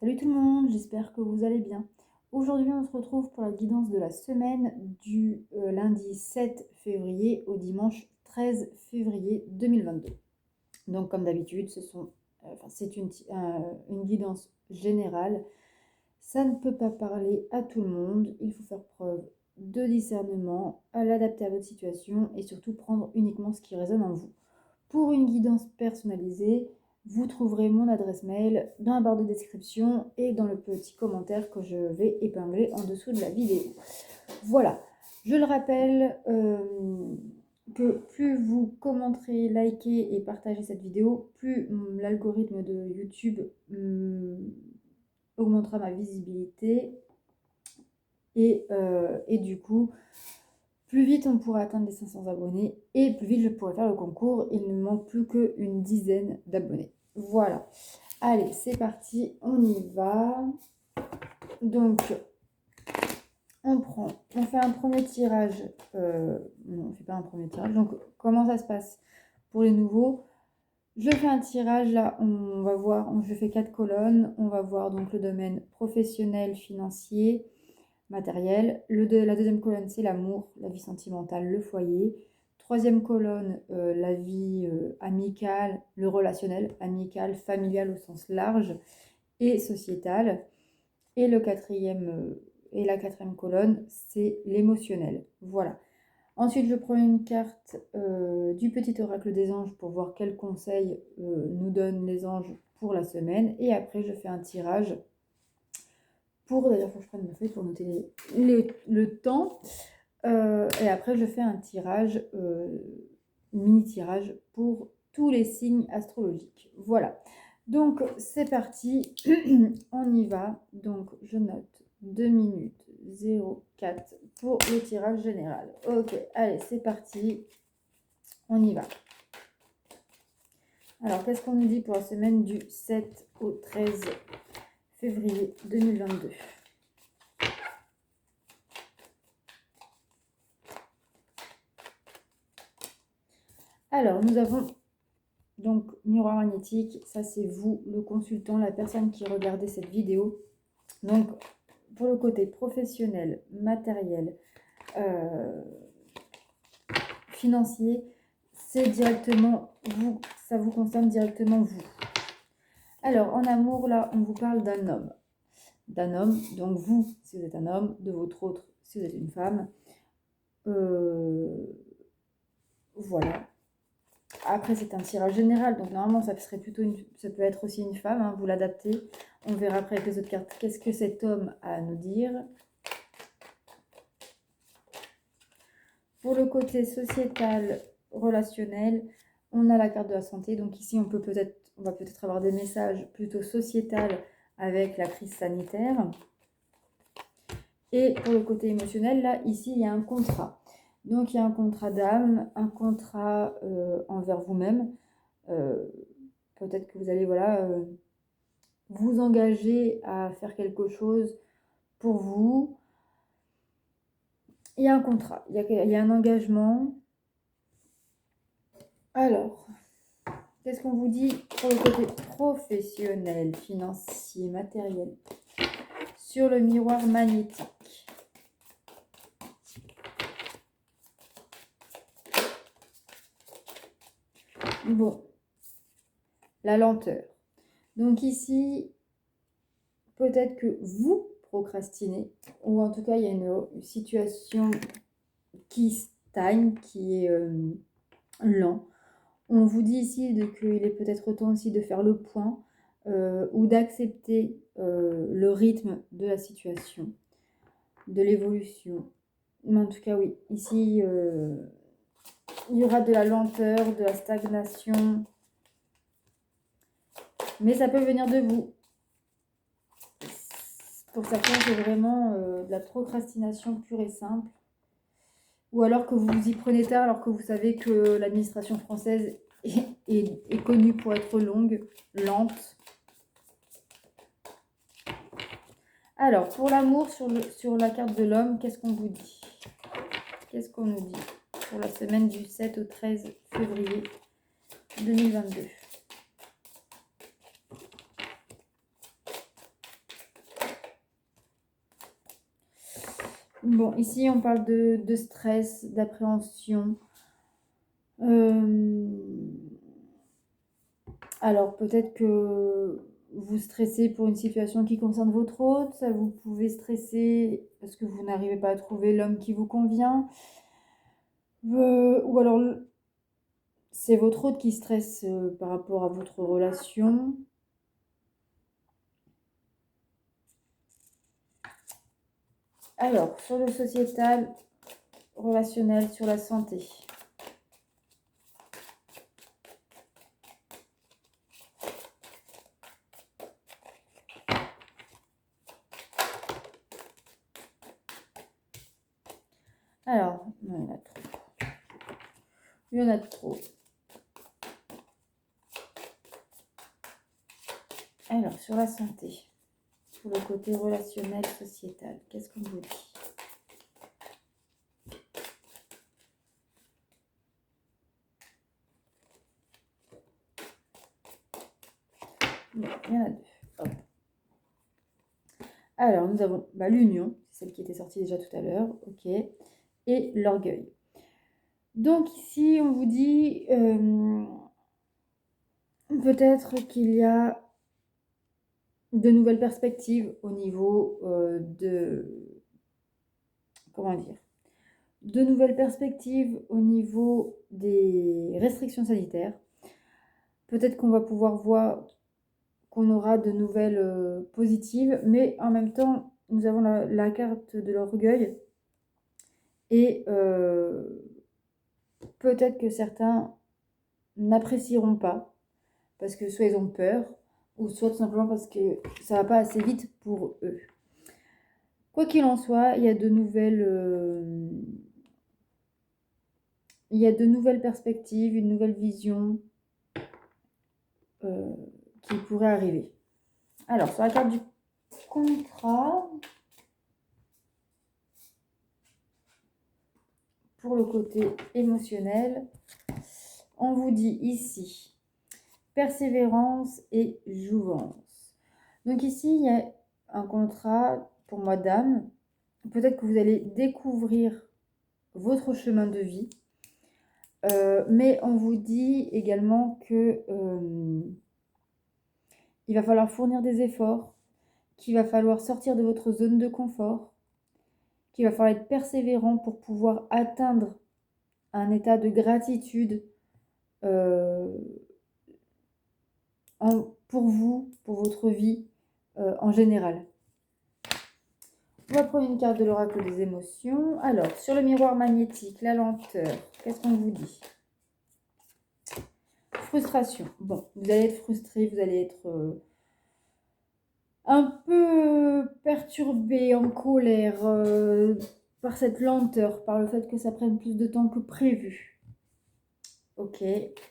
Salut tout le monde, j'espère que vous allez bien. Aujourd'hui, on se retrouve pour la guidance de la semaine du lundi 7 février au dimanche 13 février 2022. Donc, comme d'habitude, c'est une guidance générale. Ça ne peut pas parler à tout le monde. Il faut faire preuve de discernement, à l'adapter à votre situation et surtout prendre uniquement ce qui résonne en vous. Pour une guidance personnalisée, vous trouverez mon adresse mail dans la barre de description et dans le petit commentaire que je vais épingler en dessous de la vidéo. Voilà, je le rappelle que plus vous commenterez, likez et partagez cette vidéo, plus l'algorithme de YouTube augmentera ma visibilité et du coup, plus vite on pourra atteindre les 500 abonnés et plus vite je pourrai faire le concours. Il ne manque plus qu'une dizaine d'abonnés. Voilà. Allez, c'est parti, on y va. Donc, on fait un premier tirage. Non, on ne fait pas un premier tirage. Donc, comment ça se passe pour les nouveaux? Je fais un tirage, là, on va voir, je fais 4 colonnes. On va voir donc le domaine professionnel, financier, matériel. La deuxième colonne, c'est l'amour, la vie sentimentale, le foyer. Troisième colonne, la vie amicale, le relationnel, amical, familial au sens large et sociétal. Et la quatrième colonne, c'est l'émotionnel. Voilà. Ensuite, je prends une carte du petit oracle des anges pour voir quels conseils nous donnent les anges pour la semaine. Et après, je fais un tirage d'ailleurs, il faut que je prenne ma feuille pour noter le temps. Et après, je fais un tirage, mini-tirage pour tous les signes astrologiques. Voilà. Donc, c'est parti. On y va. Donc, je note 2 minutes 04 pour le tirage général. Ok, allez, c'est parti. On y va. Alors, qu'est-ce qu'on nous dit pour la semaine du 7 au 13 février 2022 ? Alors, nous avons donc miroir magnétique, ça c'est vous, le consultant, la personne qui regardait cette vidéo. Donc, pour le côté professionnel, matériel, financier, c'est directement vous, ça vous concerne directement vous. Alors, en amour, là, on vous parle d'un homme. Donc vous, si vous êtes un homme, de votre autre, si vous êtes une femme. Voilà. Après, c'est un tirage général, donc normalement, ça peut être aussi une femme, hein, vous l'adaptez. On verra après avec les autres cartes qu'est-ce que cet homme a à nous dire. Pour le côté sociétal, relationnel, on a la carte de la santé. Donc ici, on va peut-être avoir des messages plutôt sociétal avec la crise sanitaire. Et pour le côté émotionnel, là, ici, il y a un contrat. Donc, il y a un contrat d'âme, un contrat envers vous-même. Peut-être que vous allez vous engager à faire quelque chose pour vous. Il y a un contrat, il y a un engagement. Alors, qu'est-ce qu'on vous dit pour le côté professionnel, financier, matériel sur le miroir magnétique? Bon, la lenteur. Donc ici, peut-être que vous procrastinez, ou en tout cas, il y a une situation qui stagne, qui est lent. On vous dit ici qu'il est peut-être temps aussi de faire le point ou d'accepter le rythme de la situation, de l'évolution. Mais en tout cas, oui, ici, il y aura de la lenteur, de la stagnation, mais ça peut venir de vous. Pour certains, c'est vraiment de la procrastination pure et simple. Ou alors que vous vous y prenez tard, alors que vous savez que l'administration française est connue pour être longue, lente. Alors, pour l'amour, sur la carte de l'homme, qu'est-ce qu'on vous dit? Qu'est-ce qu'on nous dit pour la semaine du 7 au 13 février 2022? Bon, ici, on parle de stress, d'appréhension. Alors, peut-être que vous stressez pour une situation qui concerne votre hôte, ça vous pouvez stresser parce que vous n'arrivez pas à trouver l'homme qui vous convient, ou alors c'est votre hôte qui stresse par rapport à votre relation. Alors, sur le sociétal, relationnel, sur la santé. Alors, non, il y en a trop. Il y en a trop. Alors, sur la santé, sur le côté relationnel, sociétal, qu'est-ce qu'on vous dit? Bon, il y en a deux. Hop. Alors, nous avons l'union, celle qui était sortie déjà tout à l'heure, ok, et l'orgueil. Donc ici, on vous dit peut-être qu'il y a de nouvelles perspectives au niveau comment dire, de nouvelles perspectives au niveau des restrictions sanitaires. Peut-être qu'on va pouvoir voir qu'on aura de nouvelles positives, mais en même temps, nous avons la carte de l'orgueil et peut-être que certains n'apprécieront pas parce que soit ils ont peur ou soit tout simplement parce que ça va pas assez vite pour eux. Quoi qu'il en soit, il y a de nouvelles perspectives, une nouvelle vision qui pourrait arriver. Alors, sur la carte du contrat, pour le côté émotionnel, on vous dit ici persévérance et jouvence. Donc ici, il y a un contrat pour moi d'âme. Peut-être que vous allez découvrir votre chemin de vie, mais on vous dit également que il va falloir fournir des efforts, qu'il va falloir sortir de votre zone de confort, qu'il va falloir être persévérant pour pouvoir atteindre un état de gratitude pour vous, pour votre vie en général. On va prendre une carte de l'oracle des émotions. Alors, sur le miroir magnétique, la lenteur, qu'est-ce qu'on vous dit? Frustration. Bon, vous allez être frustré, vous allez être un peu perturbé, en colère par cette lenteur, par le fait que ça prenne plus de temps que prévu. Ok.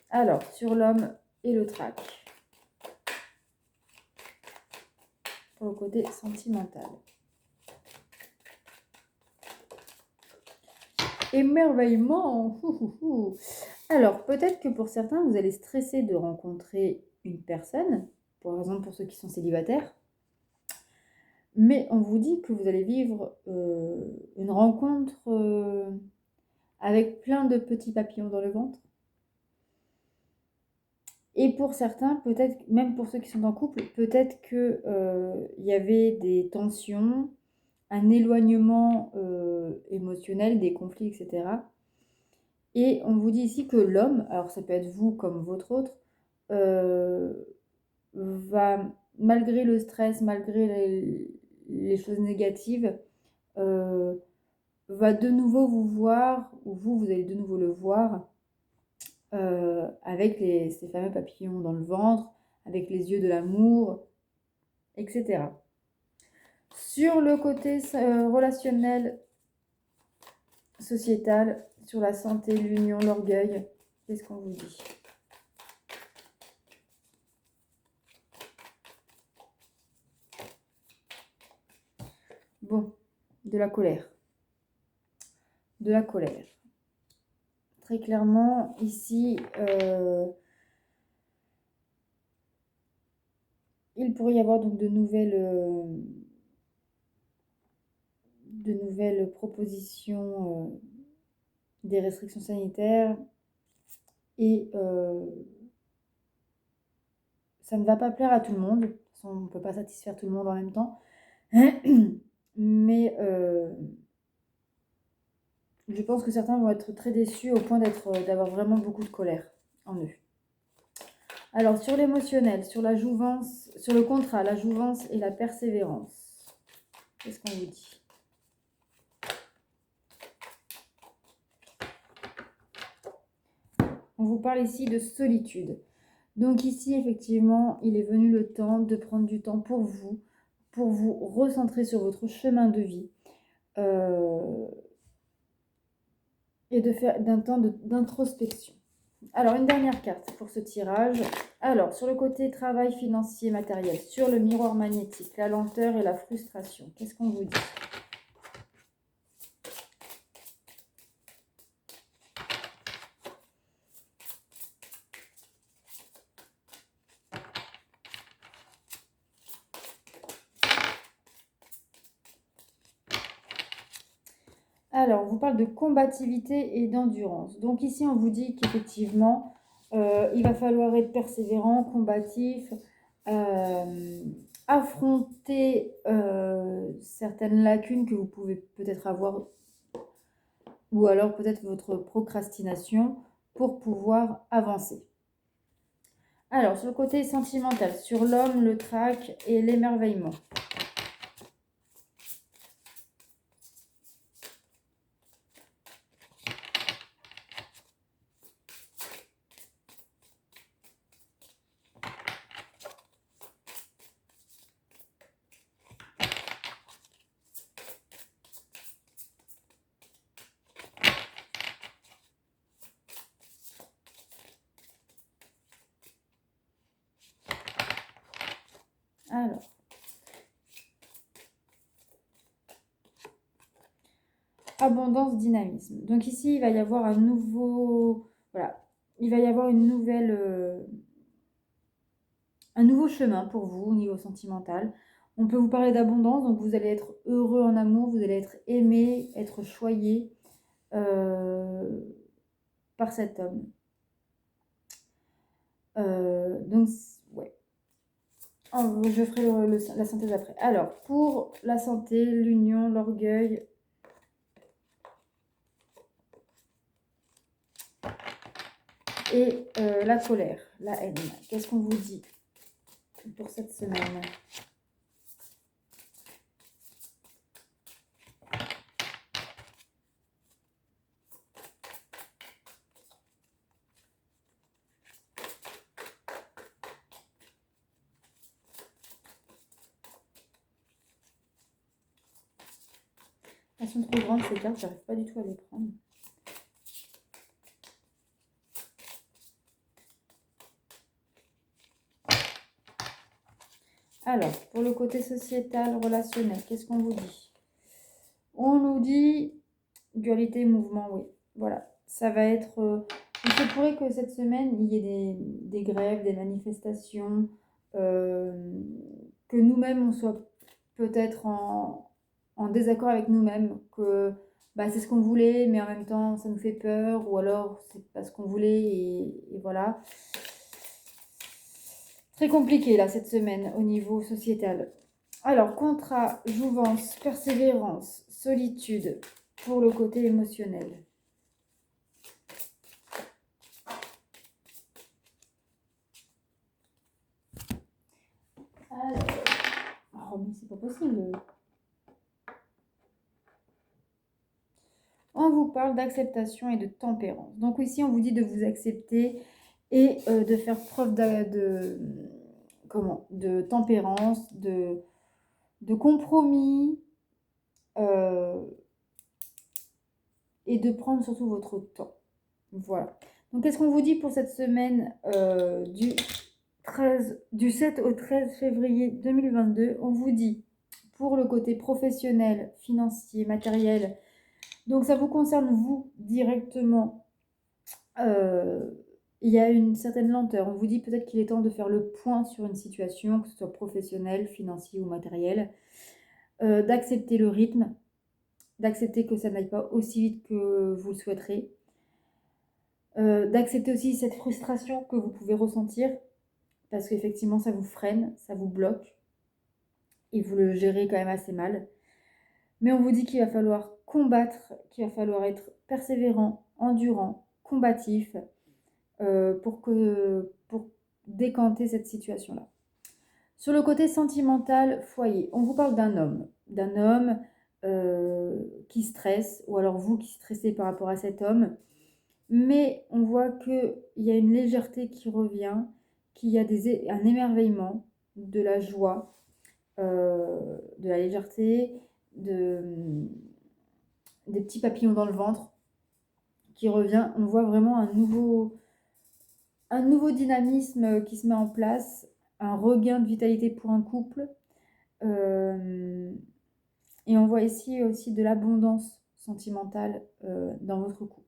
Alors, sur l'homme et le trac. Pour le côté sentimental. Émerveillement. Alors, peut-être que pour certains, vous allez stresser de rencontrer une personne, par exemple pour ceux qui sont célibataires, mais on vous dit que vous allez vivre une rencontre avec plein de petits papillons dans le ventre. Et pour certains, peut-être, même pour ceux qui sont en couple, peut-être qu'il y avait des tensions, un éloignement émotionnel, des conflits, etc. Et on vous dit ici que l'homme, alors ça peut être vous comme votre autre, va, malgré le stress, malgré les choses négatives, va de nouveau vous voir, ou vous allez de nouveau le voir, avec ces fameux papillons dans le ventre, avec les yeux de l'amour, etc. Sur le côté relationnel, sociétal, sur la santé, l'union, l'orgueil, qu'est-ce qu'on vous dit? Bon, de la colère. De la colère. Très clairement, ici, il pourrait y avoir donc de de nouvelles propositions, des restrictions sanitaires et ça ne va pas plaire à tout le monde. De toute façon, on ne peut pas satisfaire tout le monde en même temps. Mais je pense que certains vont être très déçus au point d'avoir vraiment beaucoup de colère en eux. Alors, sur l'émotionnel, sur la jouvence, sur le contrat, la jouvence et la persévérance, qu'est-ce qu'on vous dit? On vous parle ici de solitude. Donc ici, effectivement, il est venu le temps de prendre du temps pour vous recentrer sur votre chemin de vie et de faire d'un temps d'introspection. Alors, une dernière carte pour ce tirage. Alors, sur le côté travail financier matériel, sur le miroir magnétique, la lenteur et la frustration, qu'est-ce qu'on vous dit? Alors, on vous parle de combativité et d'endurance. Donc ici, on vous dit qu'effectivement, il va falloir être persévérant, combatif, affronter certaines lacunes que vous pouvez peut-être avoir, ou alors peut-être votre procrastination pour pouvoir avancer. Alors, sur le côté sentimental, sur l'homme, le trac et l'émerveillement. Alors, abondance, dynamisme. Donc ici, il va y avoir un nouveau... Voilà, il va y avoir une nouvelle... un nouveau chemin pour vous au niveau sentimental. On peut vous parler d'abondance, donc vous allez être heureux en amour, vous allez être aimé, être choyé par cet homme. Donc, ouais. Je ferai la synthèse après. Alors, pour la santé, l'union, l'orgueil, et la colère, la haine. Qu'est-ce qu'on vous dit pour cette semaine? Elles sont trop grandes ces cartes, j'arrive pas du tout à les prendre. Alors, pour le côté sociétal, relationnel, qu'est-ce qu'on vous dit? On nous dit dualité et mouvement, oui. Voilà, ça va être... il se pourrait que cette semaine, il y ait des grèves, des manifestations, que nous-mêmes, on soit peut-être en désaccord avec nous-mêmes, que bah, c'est ce qu'on voulait, mais en même temps, ça nous fait peur, ou alors c'est pas ce qu'on voulait, et voilà. Très compliqué, là, cette semaine, au niveau sociétal. Alors, contrat, jouvence, persévérance, solitude, pour le côté émotionnel. Alors, oh, mais c'est pas possible. On vous parle d'acceptation et de tempérance. Donc ici, on vous dit de vous accepter et de faire preuve de tempérance, de compromis et de prendre surtout votre temps. Voilà. Donc, qu'est-ce qu'on vous dit pour cette semaine du 7 au 13 février 2022? On vous dit, pour le côté professionnel, financier, matériel, donc ça vous concerne vous directement, il y a une certaine lenteur. On vous dit peut-être qu'il est temps de faire le point sur une situation, que ce soit professionnelle, financier ou matérielle, d'accepter le rythme d'accepter que ça n'aille pas aussi vite que vous le souhaiterez, d'accepter aussi cette frustration que vous pouvez ressentir, parce qu'effectivement ça vous freine, ça vous bloque, et vous le gérez quand même assez mal. Mais on vous dit qu'il va falloir combattre, qu'il va falloir être persévérant, endurant, combatif, pour décanter cette situation-là. Sur le côté sentimental, foyer, on vous parle d'un homme qui stresse, ou alors vous qui stressez par rapport à cet homme, mais on voit qu'il y a une légèreté qui revient, qu'il y a un émerveillement, de la joie, de la légèreté, des petits papillons dans le ventre qui revient. On voit vraiment un nouveau dynamisme qui se met en place, un regain de vitalité pour un couple. Et on voit ici aussi de l'abondance sentimentale dans votre couple.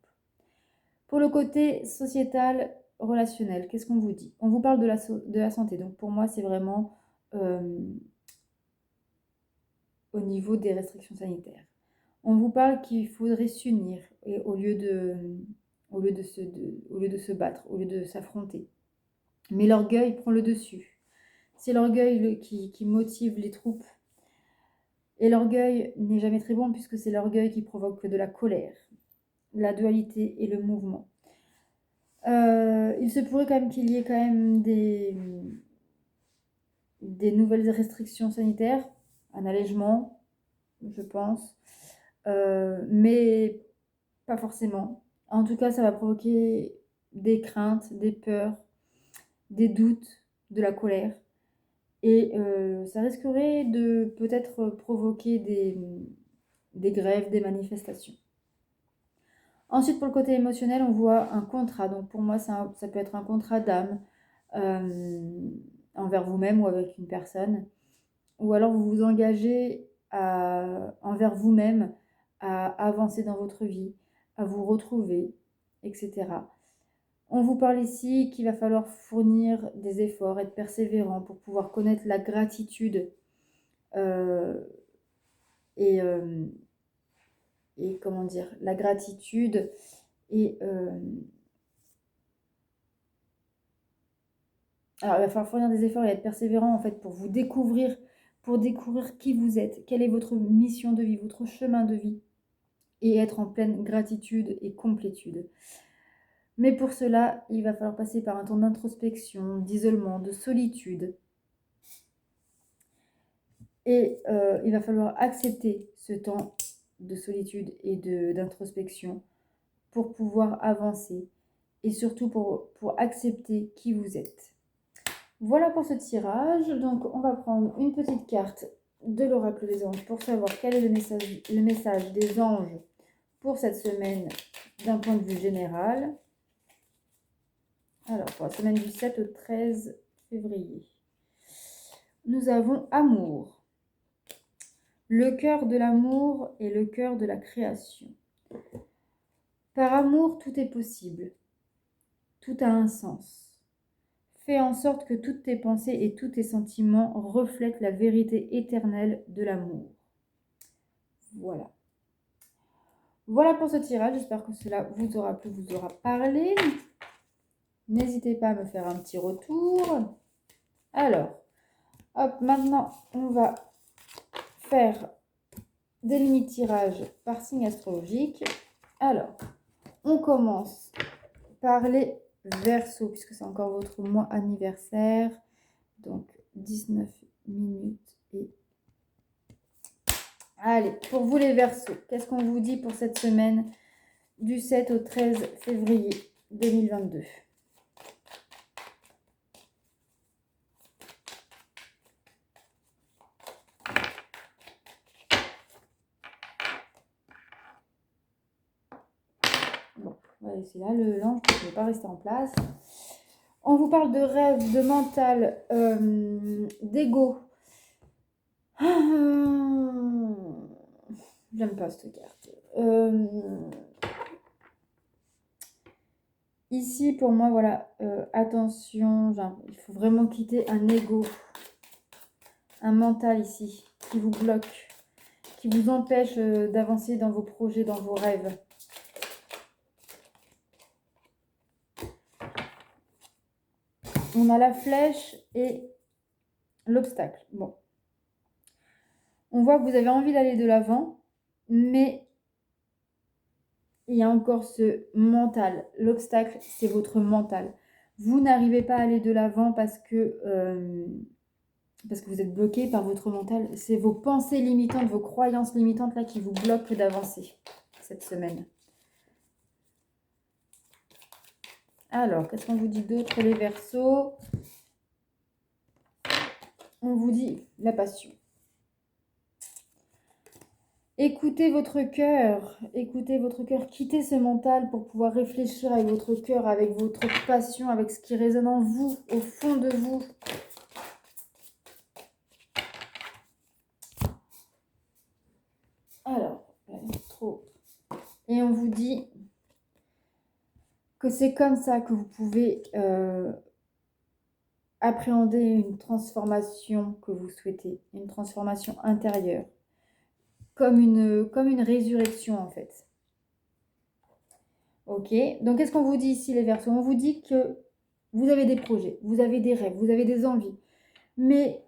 Pour le côté sociétal, relationnel, qu'est-ce qu'on vous dit? On vous parle de la santé. Donc pour moi, c'est vraiment au niveau des restrictions sanitaires. On vous parle qu'il faudrait s'unir et au lieu de se battre, au lieu de s'affronter. Mais l'orgueil prend le dessus. C'est l'orgueil qui motive les troupes. Et l'orgueil n'est jamais très bon puisque c'est l'orgueil qui provoque de la colère, la dualité et le mouvement. Il se pourrait quand même qu'il y ait quand même des nouvelles restrictions sanitaires, un allègement, je pense, mais pas forcément. En tout cas, ça va provoquer des craintes, des peurs, des doutes, de la colère. Et ça risquerait de peut-être provoquer des grèves, des manifestations. Ensuite, pour le côté émotionnel, on voit un contrat. Donc pour moi, ça peut être un contrat d'âme envers vous-même ou avec une personne. Ou alors vous vous engagez envers vous-même à avancer dans votre vie, à vous retrouver, etc. On vous parle ici qu'il va falloir fournir des efforts, être persévérant pour pouvoir connaître la gratitude et comment dire, la gratitude et alors il va falloir fournir des efforts et être persévérant en fait pour découvrir qui vous êtes, quelle est votre mission de vie, votre chemin de vie, et être en pleine gratitude et complétude. Mais pour cela, il va falloir passer par un temps d'introspection, d'isolement, de solitude. Et il va falloir accepter ce temps de solitude et d'introspection pour pouvoir avancer et surtout pour accepter qui vous êtes. Voilà pour ce tirage. Donc on va prendre une petite carte de l'oracle des anges pour savoir quel est le message des anges pour cette semaine d'un point de vue général. Alors pour la semaine du 7 au 13 février. Nous avons amour. Le cœur de l'amour est le cœur de la création. Par amour, tout est possible. Tout a un sens. Fais en sorte que toutes tes pensées et tous tes sentiments reflètent la vérité éternelle de l'amour. Voilà. Voilà pour ce tirage. J'espère que cela vous aura plu, vous aura parlé. N'hésitez pas à me faire un petit retour. Alors, hop, maintenant, on va faire des mini-tirages par signe astrologique. Alors, on commence par les Verseaux, puisque c'est encore votre mois anniversaire. Donc, 19 minutes et... Allez, pour vous les Verseaux, qu'est-ce qu'on vous dit pour cette semaine du 7 au 13 février 2022 ? Bon, on va laisser là, l'ange ne peut pas rester en place. On vous parle de rêve, de mental, d'ego. J'aime pas cette carte. Ici, pour moi, voilà, attention, il faut vraiment quitter un ego, un mental ici, qui vous bloque, qui vous empêche d'avancer dans vos projets, dans vos rêves. On a la flèche et l'obstacle. Bon. On voit que vous avez envie d'aller de l'avant, mais il y a encore ce mental. L'obstacle, c'est votre mental. Vous n'arrivez pas à aller de l'avant parce que vous êtes bloqué par votre mental. C'est vos pensées limitantes, vos croyances limitantes là qui vous bloquent d'avancer cette semaine. Alors, qu'est-ce qu'on vous dit d'autre, les Verseaux? On vous dit la passion. Écoutez votre cœur, quittez ce mental pour pouvoir réfléchir avec votre cœur, avec votre passion, avec ce qui résonne en vous, au fond de vous. Alors, trop. Et on vous dit que c'est comme ça que vous pouvez appréhender une transformation que vous souhaitez, une transformation intérieure, comme une résurrection en fait. Ok, donc qu'est-ce qu'on vous dit ici les Verseaux? On vous dit que vous avez des projets, vous avez des rêves, vous avez des envies, mais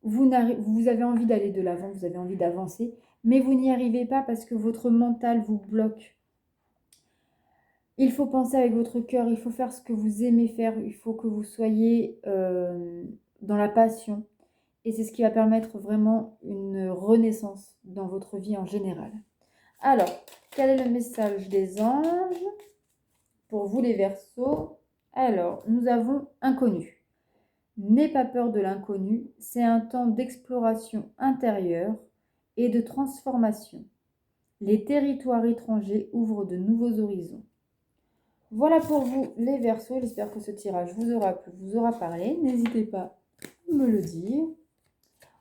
vous avez envie d'aller de l'avant, vous avez envie d'avancer, mais vous n'y arrivez pas parce que votre mental vous bloque. Il faut penser avec votre cœur, il faut faire ce que vous aimez faire, il faut que vous soyez dans la passion. Et c'est ce qui va permettre vraiment une renaissance dans votre vie en général. Alors, quel est le message des anges pour vous les Verseaux? Alors, nous avons inconnu. N'aie pas peur de l'inconnu, c'est un temps d'exploration intérieure et de transformation. Les territoires étrangers ouvrent de nouveaux horizons. Voilà pour vous les Verseaux, j'espère que ce tirage vous aura plu, vous aura parlé. N'hésitez pas à me le dire.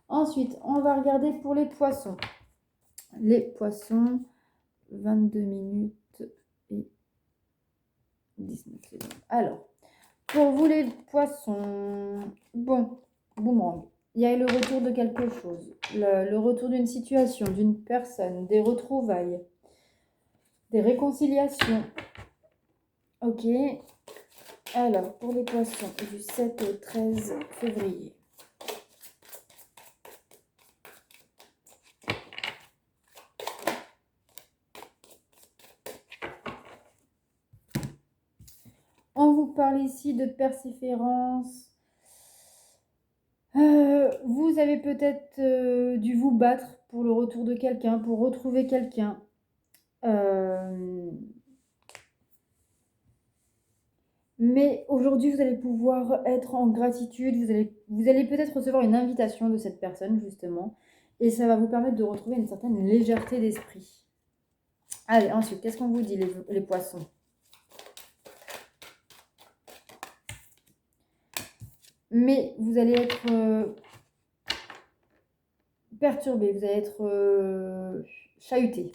Ensuite, on va regarder pour les poissons. Les poissons, 22 minutes et 19 secondes. Alors, pour vous les poissons, bon, boomerang. Il y a le retour de quelque chose, le retour d'une situation, d'une personne, des retrouvailles, des réconciliations. Ok. Alors, pour les poissons, du 7 au 13 février. On vous parle ici de persévérance. Vous avez peut-être dû vous battre pour le retour de quelqu'un, pour retrouver quelqu'un. Mais aujourd'hui, vous allez pouvoir être en gratitude. Vous allez peut-être recevoir une invitation de cette personne, justement. Et ça va vous permettre de retrouver une certaine légèreté d'esprit. Allez, ensuite, qu'est-ce qu'on vous dit, les poissons? Mais vous allez être perturbé, vous allez être chahuté.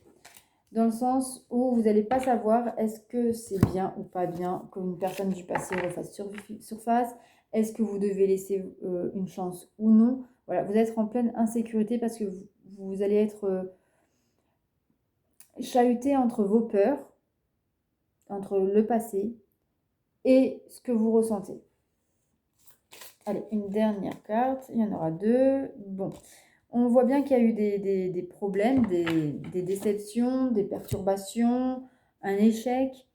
Dans le sens où vous n'allez pas savoir est-ce que c'est bien ou pas bien qu'une personne du passé refasse surface. Est-ce que vous devez laisser une chance ou non? Voilà, vous êtes en pleine insécurité parce que vous allez être chahuté entre vos peurs, entre le passé et ce que vous ressentez. Allez, une dernière carte. Il y en aura deux. Bon, on voit bien qu'il y a eu des problèmes, des déceptions, des perturbations, un échec.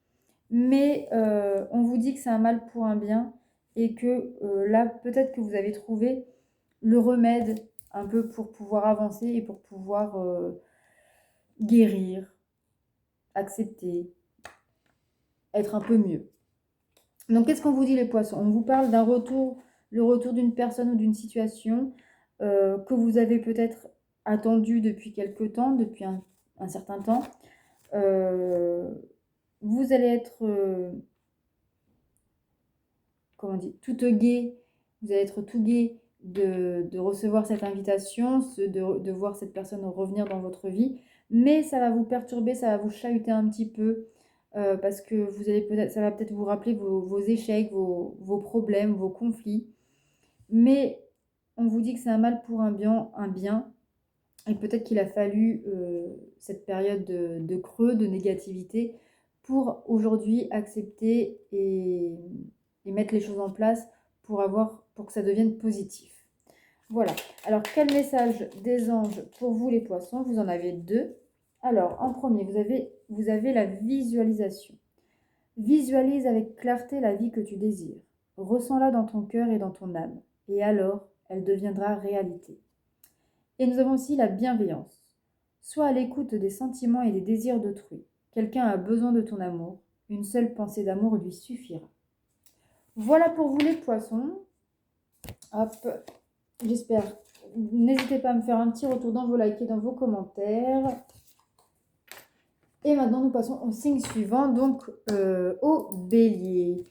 Mais on vous dit que c'est un mal pour un bien et que là, peut-être que vous avez trouvé le remède un peu pour pouvoir avancer et pour pouvoir guérir, accepter, être un peu mieux. Donc, qu'est-ce qu'on vous dit les poissons? On vous parle d'un retour, le retour d'une personne ou d'une situation que vous avez peut-être attendu depuis quelque temps, depuis un certain temps. Vous allez être, comment on dit, tout gai, vous allez être tout gai de recevoir cette invitation, de voir cette personne revenir dans votre vie, mais ça va vous perturber, ça va vous chahuter un petit peu, parce que ça va peut-être vous rappeler vos échecs, vos problèmes, vos conflits, mais on vous dit que c'est un mal pour un bien, Et peut-être qu'il a fallu cette période de creux, de négativité, pour aujourd'hui accepter et mettre les choses en place pour que ça devienne positif. Voilà. Alors, quel message des anges pour vous les poissons? Vous en avez deux. Alors, en premier, vous avez la visualisation. Visualise avec clarté la vie que tu désires. Ressens-la dans ton cœur et dans ton âme. Et alors, elle deviendra réalité. Et nous avons aussi la bienveillance. Sois à l'écoute des sentiments et des désirs d'autrui. Quelqu'un a besoin de ton amour. Une seule pensée d'amour lui suffira. Voilà pour vous les poissons. Hop, j'espère. N'hésitez pas à me faire un petit retour dans vos likes et dans vos commentaires. Et maintenant, nous passons au signe suivant, donc au bélier.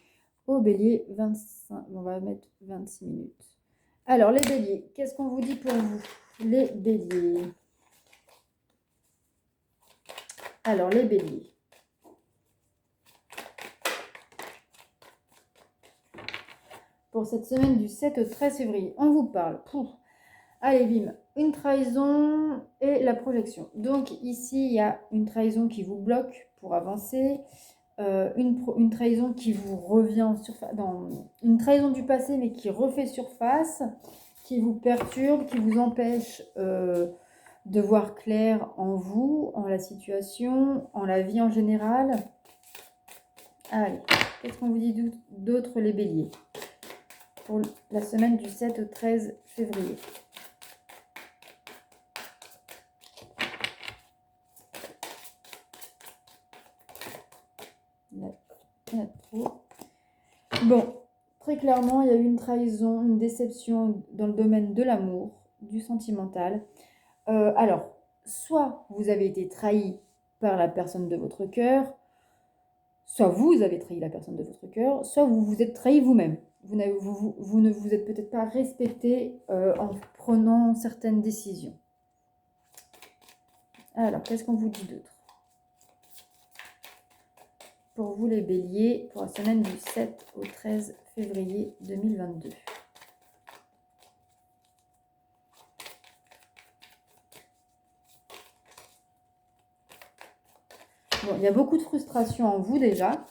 Au bélier, 25, on va mettre 26 minutes. Alors, les béliers, qu'est-ce qu'on vous dit pour vous? Les béliers. Alors, les béliers. Pour cette semaine du 7 au 13 février, on vous parle. Allez, bim. Une trahison et la projection. Donc, ici, il y a une trahison qui vous bloque pour avancer. Une trahison qui vous revient en surface. Une trahison du passé, mais qui refait surface, qui vous perturbe, qui vous empêche de voir clair en vous, en la situation, en la vie en général. Allez, qu'est-ce qu'on vous dit d'autre, les béliers, pour la semaine du 7 au 13 février? Bon, très clairement, il y a eu une trahison, une déception dans le domaine de l'amour, du sentimental. Alors, soit vous avez été trahi par la personne de votre cœur, soit vous avez trahi la personne de votre cœur, soit vous vous êtes trahi vous-même. Vous ne vous êtes peut-être pas respecté en prenant certaines décisions. Alors, qu'est-ce qu'on vous dit d'autre? Pour vous les béliers, pour la semaine du 7 au 13 février 2022. Bon, il y a beaucoup de frustration en vous déjà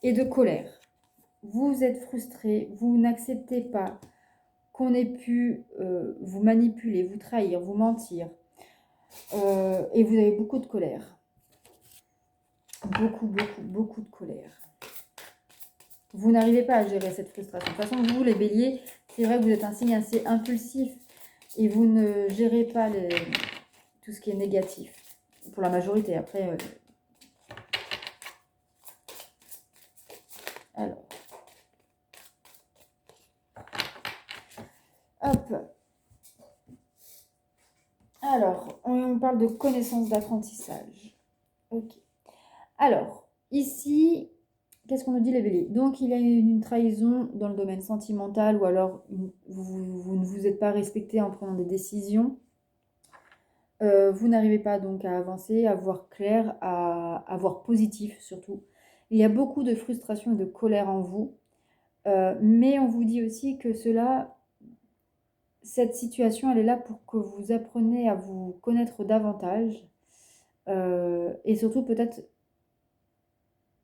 et de colère. Vous êtes frustré, vous n'acceptez pas qu'on ait pu vous manipuler, vous trahir, vous mentir. Et vous avez beaucoup de colère. Beaucoup de colère. Vous n'arrivez pas à gérer cette frustration. De toute façon, vous, les béliers, c'est vrai que vous êtes un signe assez impulsif et vous ne gérez pas tout ce qui est négatif. Pour la majorité, après... Alors... Hop. Alors, on parle de connaissance d'apprentissage. Ok. Alors, ici, qu'est-ce qu'on nous dit les béliers? Donc, il y a une trahison dans le domaine sentimental ou alors vous ne vous êtes pas respecté en prenant des décisions. Vous n'arrivez pas donc à avancer, à voir clair, à voir positif surtout. Il y a beaucoup de frustration et de colère en vous. Mais on vous dit aussi que cette situation, elle est là pour que vous appreniez à vous connaître davantage. Et surtout, peut-être,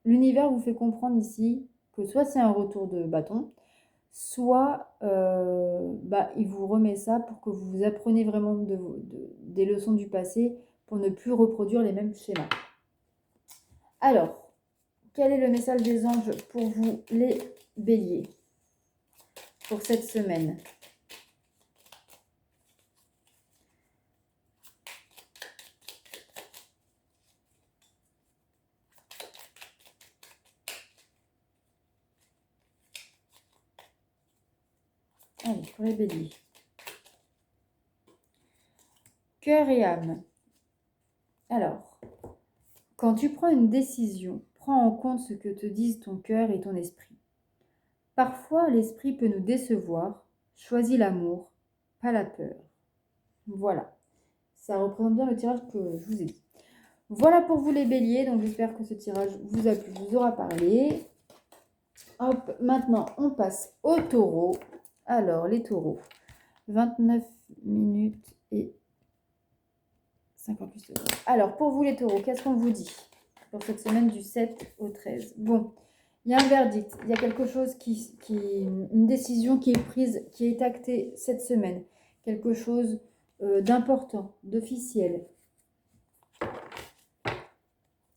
l'univers vous fait comprendre ici que soit c'est un retour de bâton, soit il vous remet ça pour que vous appreniez vraiment des leçons du passé pour ne plus reproduire les mêmes schémas. Alors, quel est le message des anges pour vous, les béliers, pour cette semaine? Allez, pour les béliers. Cœur et âme. Alors, quand tu prends une décision, prends en compte ce que te disent ton cœur et ton esprit. Parfois, l'esprit peut nous décevoir. Choisis l'amour, pas la peur. Voilà. Ça représente bien le tirage que je vous ai dit. Voilà pour vous les béliers. Donc, j'espère que ce tirage vous a plu, vous aura parlé. Hop, maintenant, on passe aux taureaux. Alors, les taureaux. 29 minutes et 58 secondes. Alors, pour vous les taureaux, qu'est-ce qu'on vous dit pour cette semaine du 7 au 13? Bon, il y a un verdict, il y a quelque chose une décision qui est prise, qui est actée cette semaine. Quelque chose d'important, d'officiel.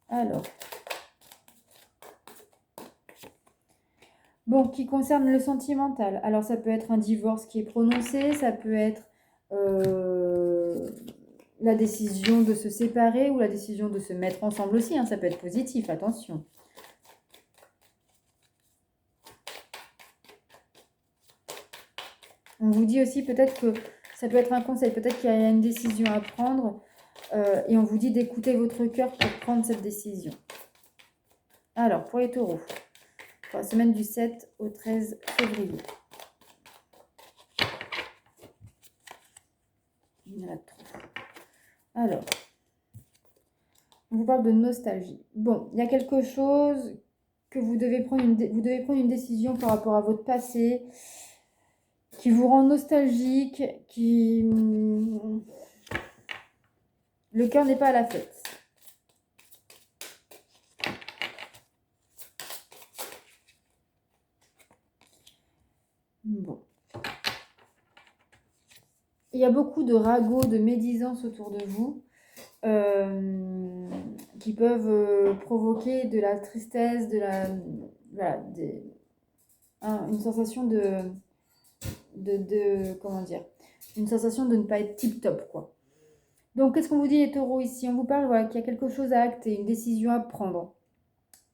Alors, bon, qui concerne le sentimental. Alors, ça peut être un divorce qui est prononcé, ça peut être la décision de se séparer ou la décision de se mettre ensemble aussi. Hein, ça peut être positif, attention. On vous dit aussi peut-être que ça peut être un conseil, peut-être qu'il y a une décision à prendre et on vous dit d'écouter votre cœur pour prendre cette décision. Alors, pour les taureaux, pour la semaine du 7 au 13 février. Il y en a trop. Alors, on vous parle de nostalgie. Bon, il y a quelque chose que vous devez prendre une décision par rapport à votre passé qui vous rend nostalgique, le cœur n'est pas à la fête. Bon. Il y a beaucoup de ragots, de médisance autour de vous qui peuvent provoquer de la tristesse, une sensation comment dire, une sensation de ne pas être tip-top, quoi. Donc, qu'est-ce qu'on vous dit les taureaux ici? On vous parle qu'il y a quelque chose à acter, une décision à prendre.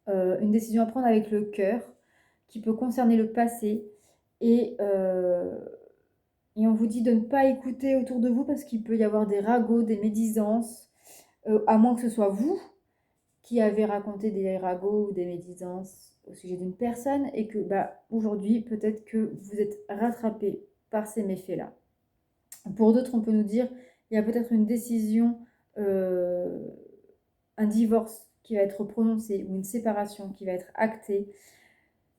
Une décision à prendre avec le cœur qui peut concerner le passé et on vous dit de ne pas écouter autour de vous parce qu'il peut y avoir des ragots, des médisances, à moins que ce soit vous qui avez raconté des ragots ou des médisances au sujet d'une personne et que aujourd'hui, peut-être que vous êtes rattrapé par ces méfaits-là. Pour d'autres, on peut nous dire, il y a peut-être une décision, un divorce qui va être prononcé ou une séparation qui va être actée,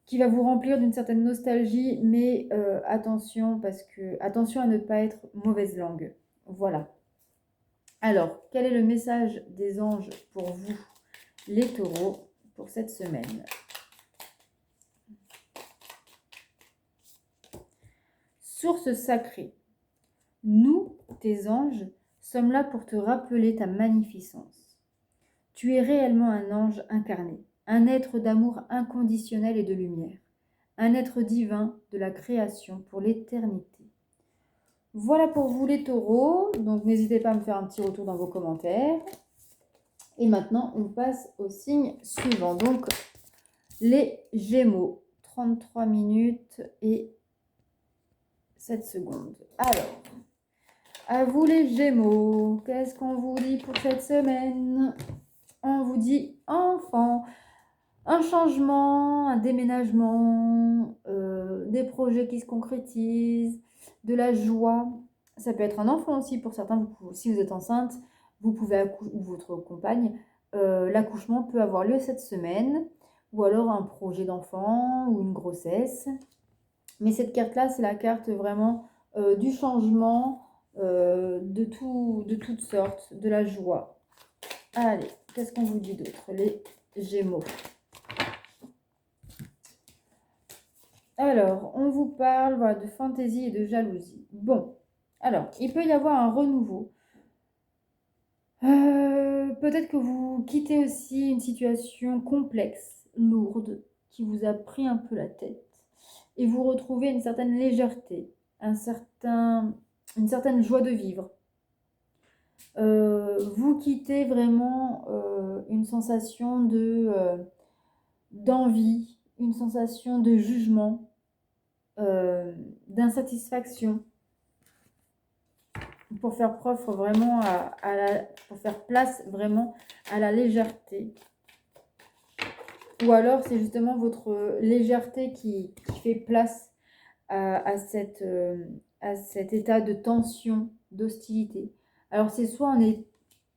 qui va vous remplir d'une certaine nostalgie, mais attention à ne pas être mauvaise langue. Voilà. Alors, quel est le message des anges pour vous, les taureaux, pour cette semaine? Source sacrée, nous, tes anges, sommes là pour te rappeler ta magnificence. Tu es réellement un ange incarné, un être d'amour inconditionnel et de lumière, un être divin de la création pour l'éternité. Voilà pour vous les taureaux, donc n'hésitez pas à me faire un petit retour dans vos commentaires. Et maintenant, on passe au signe suivant, donc les Gémeaux, 33 minutes et 7 secondes. Alors, à vous les Gémeaux, qu'est-ce qu'on vous dit pour cette semaine? On vous dit enfant, un changement, un déménagement, des projets qui se concrétisent, de la joie. Ça peut être un enfant aussi pour certains. Si vous êtes enceinte, vous pouvez ou votre compagne, l'accouchement peut avoir lieu cette semaine, ou alors un projet d'enfant ou une grossesse. Mais cette carte-là, c'est la carte vraiment du changement, de toutes sortes, de la joie. Allez, qu'est-ce qu'on vous dit d'autre, les Gémeaux? Alors, on vous parle de fantaisie et de jalousie. Bon, alors, il peut y avoir un renouveau. Peut-être que vous quittez aussi une situation complexe, lourde, qui vous a pris un peu la tête. Et vous retrouvez une certaine légèreté, une certaine joie de vivre. Vous quittez vraiment une sensation d'envie, une sensation de jugement, d'insatisfaction, pour faire preuve vraiment pour faire place vraiment à la légèreté. Ou alors c'est justement votre légèreté qui fait place à cet état de tension, d'hostilité. Alors c'est soit on est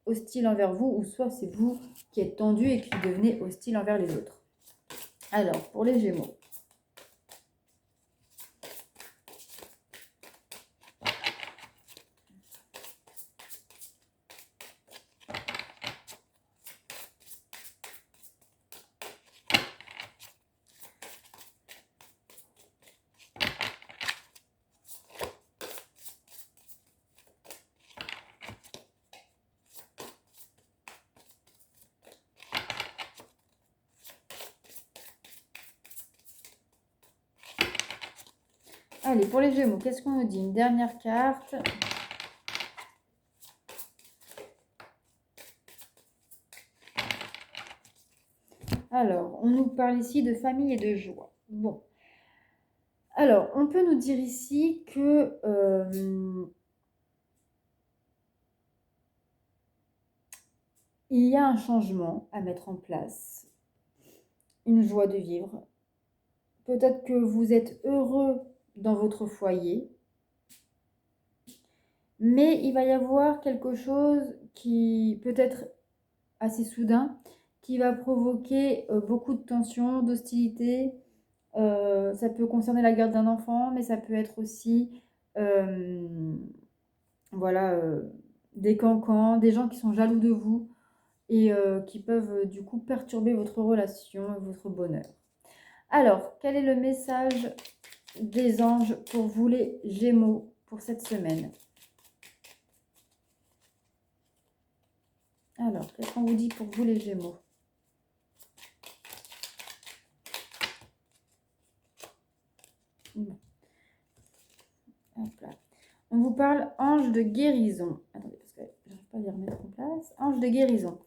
hostile envers vous, ou soit c'est vous qui êtes tendu et qui devenez hostile envers les autres. Alors, pour les Gémeaux. Allez, pour les Gémeaux, qu'est-ce qu'on nous dit? Une dernière carte. Alors, on nous parle ici de famille et de joie. Bon. Alors, on peut nous dire ici que il y a un changement à mettre en place, une joie de vivre. Peut-être que vous êtes heureux dans votre foyer, mais il va y avoir quelque chose qui peut être assez soudain, qui va provoquer beaucoup de tensions, d'hostilité. Ça peut concerner la garde d'un enfant, mais ça peut être aussi voilà, des cancans, des gens qui sont jaloux de vous et qui peuvent du coup perturber votre relation et votre bonheur. Alors, quel est le message des anges pour vous les Gémeaux pour cette semaine? Alors, qu'est-ce qu'on vous dit pour vous les Gémeaux? Hop là. On vous parle ange de guérison. Attendez, parce que je n'arrive pas à les remettre en place. Ange de guérison.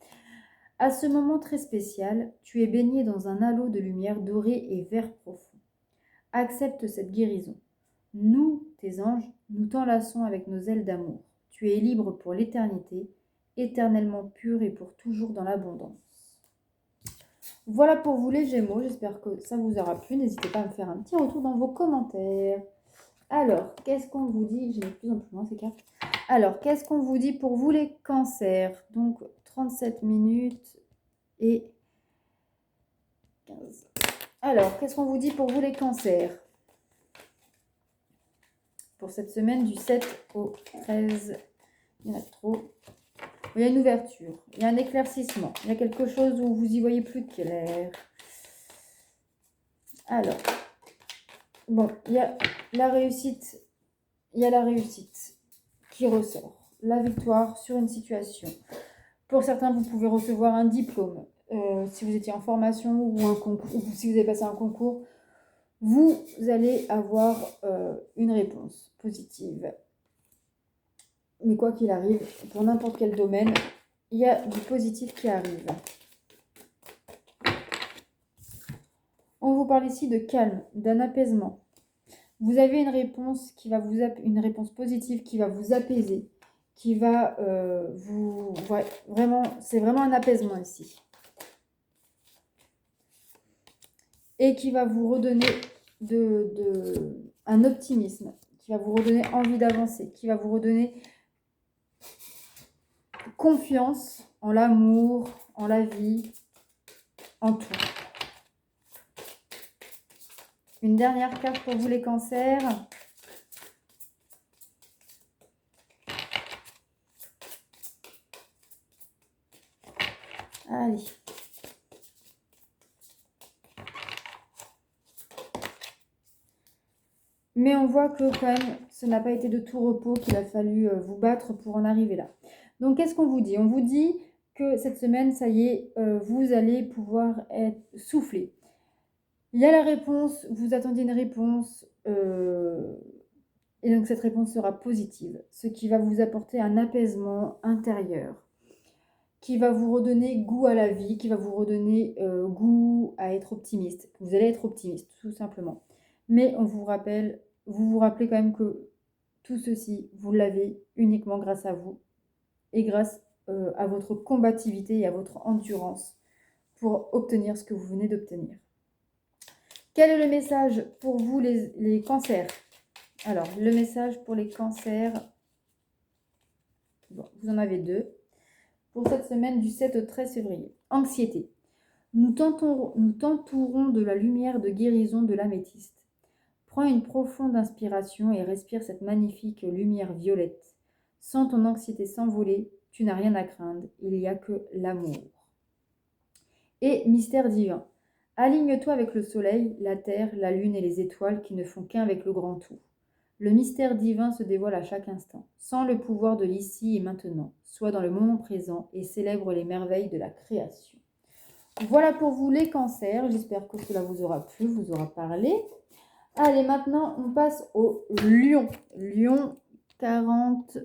À ce moment très spécial, tu es baigné dans un halo de lumière dorée et vert profond. Accepte cette guérison. Nous, tes anges, nous t'enlaçons avec nos ailes d'amour. Tu es libre pour l'éternité, éternellement pur et pour toujours dans l'abondance. Voilà pour vous les Gémeaux, j'espère que ça vous aura plu. N'hésitez pas à me faire un petit retour dans vos commentaires. Alors, qu'est-ce qu'on vous dit? J'ai mis de plus en plus loin ces cartes. Alors, qu'est-ce qu'on vous dit pour vous les cancers? Donc, 37 minutes et 15. Alors, qu'est-ce qu'on vous dit pour vous les cancers? Pour cette semaine du 7 au 13, il y en a trop. Il y a une ouverture, il y a un éclaircissement, il y a quelque chose où vous y voyez plus clair. Alors, bon, il y a la réussite qui ressort. La victoire sur une situation. Pour certains, vous pouvez recevoir un diplôme. Si vous étiez en formation ou un concours, ou si vous avez passé un concours, vous allez avoir une réponse positive. Mais quoi qu'il arrive, pour n'importe quel domaine, il y a du positif qui arrive. On vous parle ici de calme, d'un apaisement. Vous avez une réponse qui va une réponse positive qui va vous apaiser, qui va vraiment, c'est vraiment un apaisement ici. Et qui va vous redonner un optimisme, qui va vous redonner envie d'avancer, qui va vous redonner confiance en l'amour, en la vie, en tout. Une dernière carte pour vous les cancers. Allez. Mais on voit que quand même, ce n'a pas été de tout repos, qu'il a fallu vous battre pour en arriver là. Donc, qu'est-ce qu'on vous dit? On vous dit que cette semaine, ça y est, vous allez pouvoir être soufflé. Il y a la réponse, vous attendiez une réponse, et donc cette réponse sera positive, ce qui va vous apporter un apaisement intérieur, qui va vous redonner goût à la vie, qui va vous redonner goût à être optimiste. Vous allez être optimiste, tout simplement. Mais on vous rappelle, vous vous rappelez quand même que tout ceci, vous l'avez uniquement grâce à vous et grâce à votre combativité et à votre endurance pour obtenir ce que vous venez d'obtenir. Quel est le message pour vous les cancers? Alors, le message pour les cancers, bon, vous en avez deux. Pour cette semaine du 7 au 13 février. Anxiété. Nous t'entourons de la lumière de guérison de l'améthyste. Prends une profonde inspiration et respire cette magnifique lumière violette. Sens ton anxiété s'envoler, tu n'as rien à craindre, il n'y a que l'amour. Et mystère divin. Aligne-toi avec le soleil, la terre, la lune et les étoiles qui ne font qu'un avec le grand tout. Le mystère divin se dévoile à chaque instant. Sens le pouvoir de l'ici et maintenant. Sois dans le moment présent et célèbre les merveilles de la création. Voilà pour vous les cancers. J'espère que cela vous aura plu, vous aura parlé. Allez, maintenant, on passe au lion. Lion 40,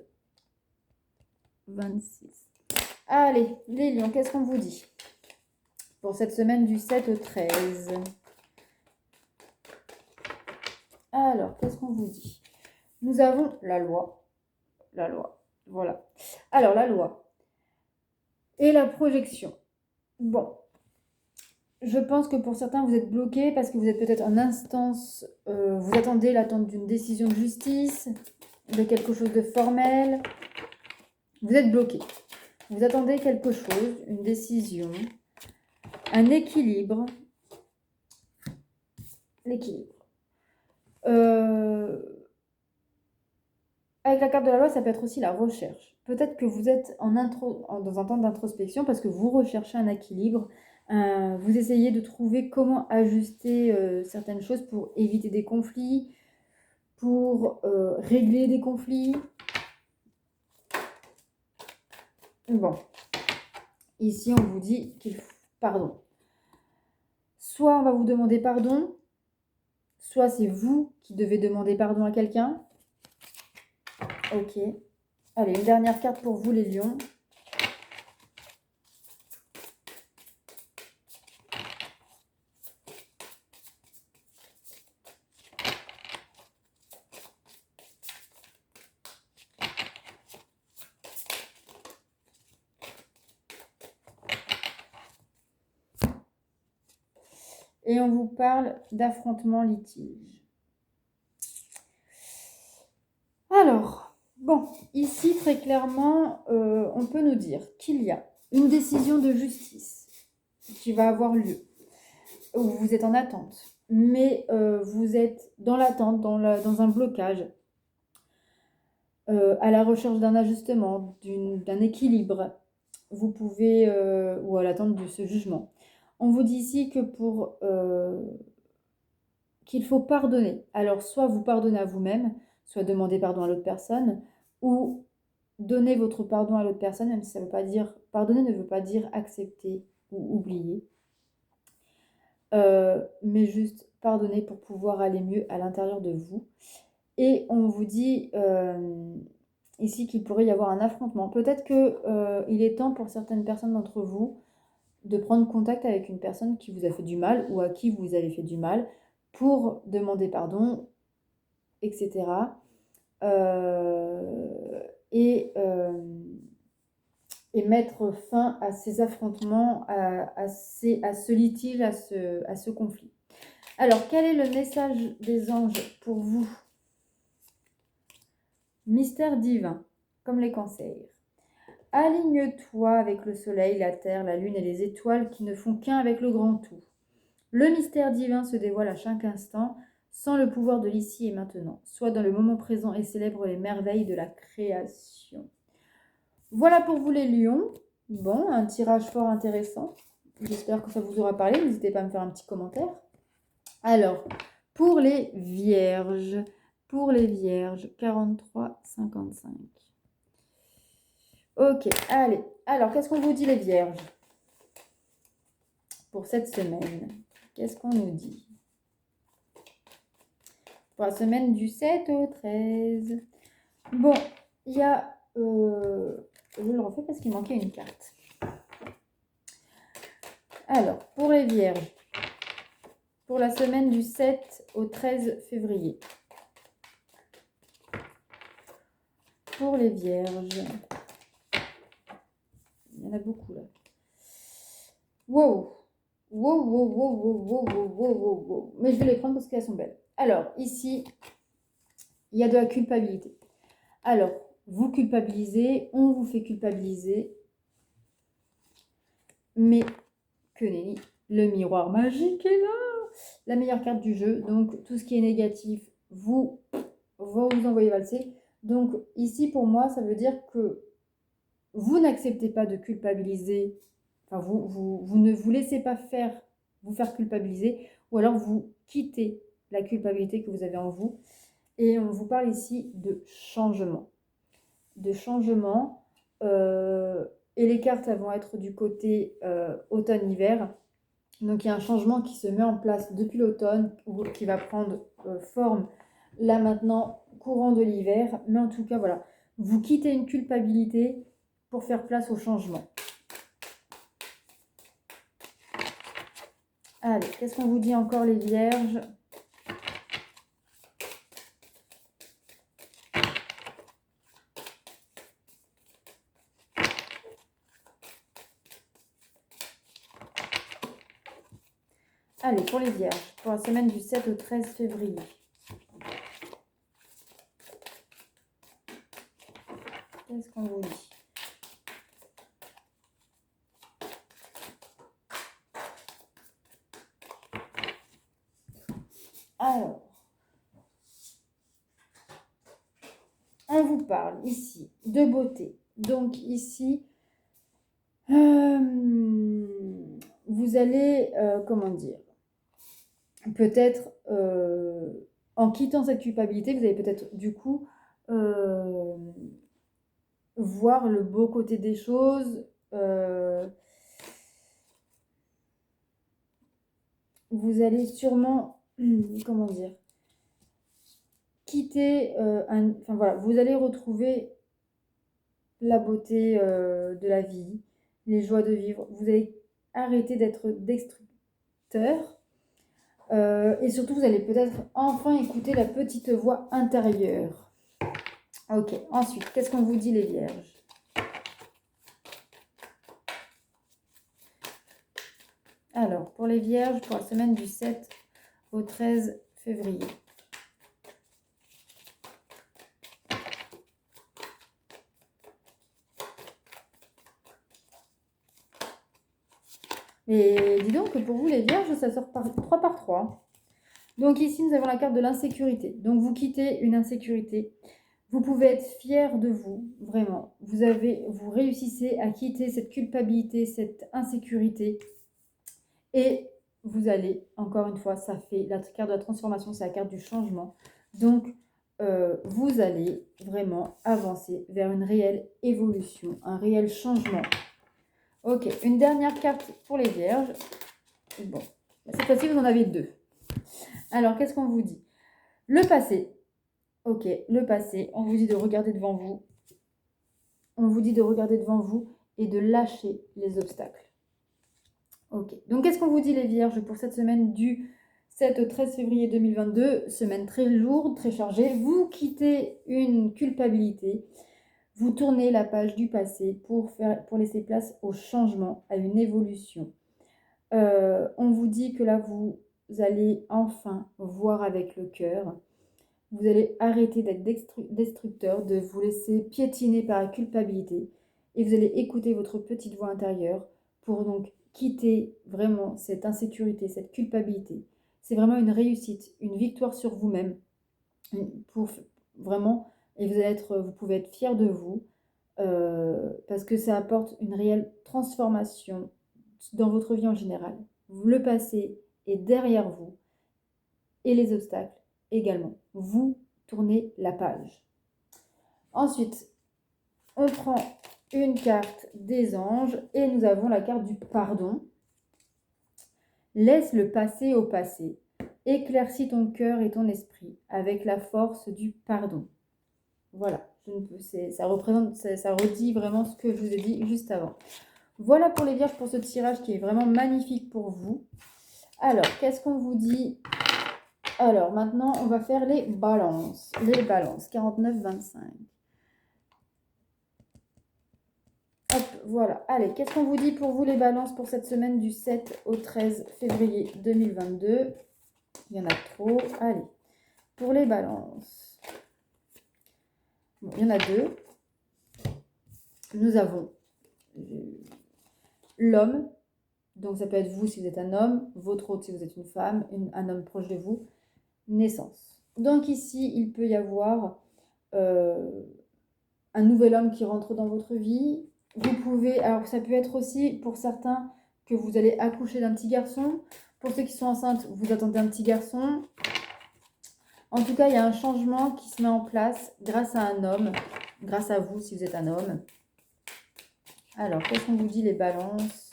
26. Allez, les lions, qu'est-ce qu'on vous dit pour cette semaine du 7 au 13? Alors, qu'est-ce qu'on vous dit? Nous avons la loi. La loi, voilà. Alors, la loi et la projection. Bon, je pense que pour certains, vous êtes bloqués parce que vous êtes peut-être en instance, vous attendez l'attente d'une décision de justice, de quelque chose de formel. Vous êtes bloqué. Vous attendez quelque chose, une décision, un équilibre. L'équilibre. Avec la carte de la loi, ça peut être aussi la recherche. Peut-être que vous êtes dans un temps d'introspection parce que vous recherchez un équilibre. Vous essayez de trouver comment ajuster certaines choses pour éviter des conflits, pour régler des conflits. Bon, ici on vous dit qu'il faut pardon. Soit on va vous demander pardon, soit c'est vous qui devez demander pardon à quelqu'un. Ok. Allez, une dernière carte pour vous les lions. Et on vous parle d'affrontement litige. Alors, bon, ici très clairement, on peut nous dire qu'il y a une décision de justice qui va avoir lieu, où vous êtes en attente, mais vous êtes dans l'attente, dans un blocage, à la recherche d'un ajustement, d'un équilibre. Vous pouvez, ou à l'attente de ce jugement. On vous dit ici que qu'il faut pardonner. Alors, soit vous pardonnez à vous-même, soit demander pardon à l'autre personne, ou donner votre pardon à l'autre personne, même si ça ne veut pas dire... Pardonner ne veut pas dire accepter ou oublier. Mais juste pardonner pour pouvoir aller mieux à l'intérieur de vous. Et on vous dit ici qu'il pourrait y avoir un affrontement. Peut-être qu'il est temps pour certaines personnes d'entre vous de prendre contact avec une personne qui vous a fait du mal ou à qui vous avez fait du mal pour demander pardon, etc. Et mettre fin à ces affrontements, à ce litige, à ce conflit. Alors, quel est le message des anges pour vous? Mystère divin, comme les cancers. Aligne-toi avec le soleil, la terre, la lune et les étoiles qui ne font qu'un avec le grand tout. Le mystère divin se dévoile à chaque instant, sans le pouvoir de l'ici et maintenant. Sois dans le moment présent et célèbre les merveilles de la création. Voilà pour vous les lions. Bon, un tirage fort intéressant. J'espère que ça vous aura parlé. N'hésitez pas à me faire un petit commentaire. Alors, pour les vierges, 43, 55. Ok, allez. Alors, qu'est-ce qu'on vous dit les vierges pour cette semaine? Qu'est-ce qu'on nous dit pour la semaine du 7 au 13? Bon, il y a... je le refais parce qu'il manquait une carte. Alors, pour les vierges, pour la semaine du 7 au 13 février. Pour les vierges. Il y en a beaucoup là. Wow. Wow, wow, wow, wow, wow, wow, wow, wow, wow. Mais je vais les prendre parce qu'elles sont belles. Alors, ici, il y a de la culpabilité. Alors, vous culpabilisez, on vous fait culpabiliser. Mais, que nenni, le miroir magique est là. La meilleure carte du jeu. Donc, tout ce qui est négatif, vous envoyez valser. Donc, ici, pour moi, ça veut dire que vous n'acceptez pas de culpabiliser. Enfin, vous ne vous laissez pas vous faire culpabiliser. Ou alors, vous quittez la culpabilité que vous avez en vous. Et on vous parle ici de changement. De changement. Et les cartes, elles vont être du côté automne-hiver. Donc il y a un changement qui se met en place depuis l'automne ou qui va prendre forme là maintenant, courant de l'hiver. Mais en tout cas, voilà, vous quittez une culpabilité pour faire place au changement. Allez, qu'est-ce qu'on vous dit encore les vierges? Allez, pour les vierges, pour la semaine du 7 au 13 février. Qu'est-ce qu'on vous dit? Alors, on vous parle ici de beauté. Donc ici, vous allez, comment dire, peut-être, en quittant cette culpabilité, vous allez peut-être du coup voir le beau côté des choses. Vous allez sûrement, comment dire, quitter enfin voilà, vous allez retrouver la beauté de la vie, les joies de vivre. Vous allez arrêter d'être destructeur. Et surtout, vous allez peut-être enfin écouter la petite voix intérieure. Ok, ensuite, qu'est-ce qu'on vous dit les vierges? Alors, pour les vierges, pour la semaine du 7 au 13 février. Et dis donc que pour vous les vierges, ça sort 3 par 3. Donc ici, nous avons la carte de l'insécurité. Donc vous quittez une insécurité. Vous pouvez être fier de vous, vraiment. Vous réussissez à quitter cette culpabilité, cette insécurité. Et vous allez, encore une fois, ça fait la carte de la transformation, c'est la carte du changement. Donc, vous allez vraiment avancer vers une réelle évolution, un réel changement. Ok, une dernière carte pour les vierges. Bon, cette fois-ci, vous en avez 2. Alors, qu'est-ce qu'on vous dit? Le passé. Ok, le passé. On vous dit de regarder devant vous. On vous dit de regarder devant vous et de lâcher les obstacles. Ok, donc qu'est-ce qu'on vous dit les vierges pour cette semaine du 7 au 13 février 2022? Semaine très lourde, très chargée. Vous quittez une culpabilité. Vous tournez la page du passé pour laisser place au changement, à une évolution. On vous dit que là, vous allez enfin voir avec le cœur. Vous allez arrêter d'être destructeur, de vous laisser piétiner par la culpabilité. Et vous allez écouter votre petite voix intérieure pour donc quitter vraiment cette insécurité, cette culpabilité. C'est vraiment une réussite, une victoire sur vous-même. Pour vraiment, et vous pouvez être fier de vous parce que ça apporte une réelle transformation dans votre vie en général. Le passé est derrière vous et les obstacles également. Vous tournez la page. Ensuite, on prend une carte des anges et nous avons la carte du pardon. Laisse le passé au passé. Éclaircis ton cœur et ton esprit avec la force du pardon. Voilà, ça redit vraiment ce que je vous ai dit juste avant. Voilà pour les vierges pour ce tirage qui est vraiment magnifique pour vous. Alors, qu'est-ce qu'on vous dit? Alors, maintenant, on va faire les balances. Les balances, 49-25. Hop, voilà. Allez, qu'est-ce qu'on vous dit pour vous les balances pour cette semaine du 7 au 13 février 2022? Il y en a trop. Allez, pour les balances. Bon, il y en a 2. Nous avons l'homme. Donc, ça peut être vous si vous êtes un homme, votre autre si vous êtes une femme, un homme proche de vous. Naissance. Donc ici, il peut y avoir un nouvel homme qui rentre dans votre vie. Vous pouvez, alors ça peut être aussi pour certains que vous allez accoucher d'un petit garçon. Pour ceux qui sont enceintes, vous attendez un petit garçon. En tout cas, il y a un changement qui se met en place grâce à un homme, grâce à vous si vous êtes un homme. Alors, qu'est-ce qu'on vous dit les balances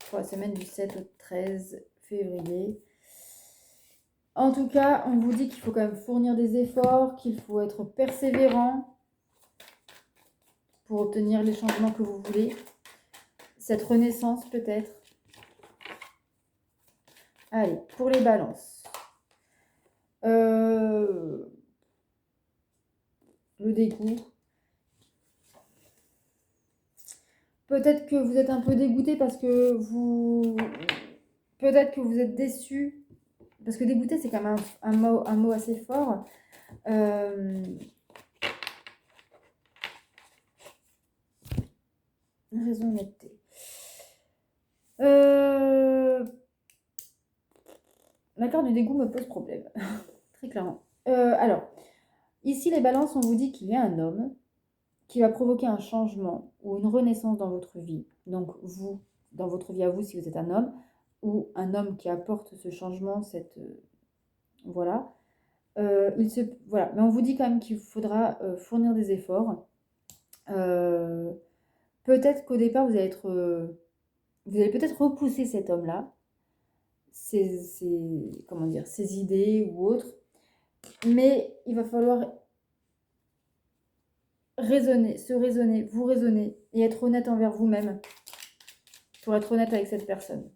pour la semaine du 7 au 13 février. En tout cas, on vous dit qu'il faut quand même fournir des efforts, qu'il faut être persévérant pour obtenir les changements que vous voulez. Cette renaissance peut-être. Allez, pour les balances. Le dégoût. Peut-être que vous êtes un peu dégoûté parce que vous... Peut-être que vous êtes déçu. Parce que dégoûté, c'est quand même un mot assez fort. Raison, honnêteté. La carte du dégoût me pose problème. Très clairement. Alors, ici, les balances, on vous dit qu'il y a un homme qui va provoquer un changement ou une renaissance dans votre vie. Donc, vous, dans votre vie à vous, si vous êtes un homme, ou un homme qui apporte ce changement, cette... voilà. Voilà. Mais on vous dit quand même qu'il faudra fournir des efforts. Peut-être qu'au départ, vous allez peut-être repousser cet homme-là, comment dire, ses idées ou autres. Mais il va falloir vous raisonner et être honnête envers vous-même pour être honnête avec cette personne.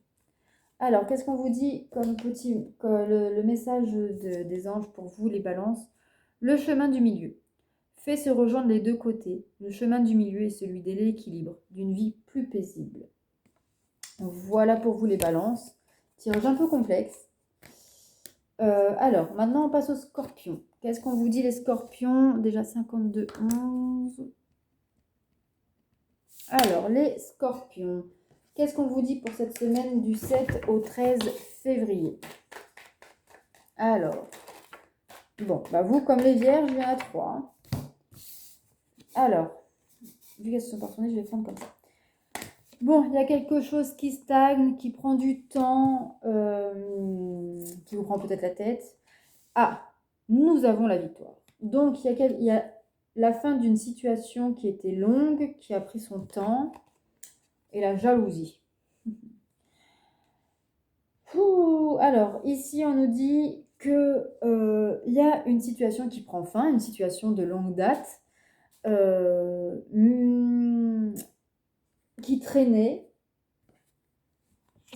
Alors, qu'est-ce qu'on vous dit comme le message des anges pour vous, les balances? Le chemin du milieu. Fait se rejoindre les deux côtés. Le chemin du milieu est celui de l'équilibre, d'une vie plus paisible. Voilà pour vous, les balances. Tirage un peu complexe. Alors, maintenant, on passe aux scorpions. Qu'est-ce qu'on vous dit, les scorpions? Déjà 52, 11. Alors, les scorpions. Qu'est-ce qu'on vous dit pour cette semaine du 7 au 13 février? Alors, bon, bah vous, comme les vierges, il y en a 3. Alors, vu qu'elles se sont pas retournées, je vais prendre comme ça. Bon, il y a quelque chose qui stagne, qui prend du temps, qui vous prend peut-être la tête. Ah, nous avons la victoire. Donc, il y a la fin d'une situation qui était longue, qui a pris son temps, et la jalousie. Alors, ici, on nous dit que il y a une situation qui prend fin, une situation de longue date, qui traînait.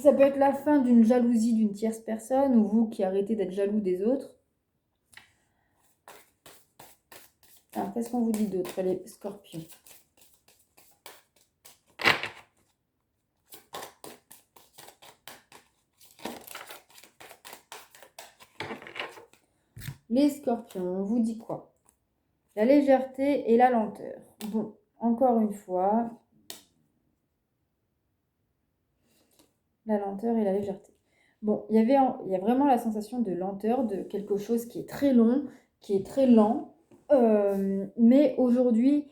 Ça peut être la fin d'une jalousie d'une tierce personne, ou vous qui arrêtez d'être jaloux des autres. Alors, qu'est-ce qu'on vous dit d'autre, les scorpions? Les scorpions, on vous dit quoi? La légèreté et la lenteur. Bon, encore une fois, la lenteur et la légèreté. Bon, il y a vraiment la sensation de lenteur, de quelque chose qui est très long, qui est très lent. Mais aujourd'hui,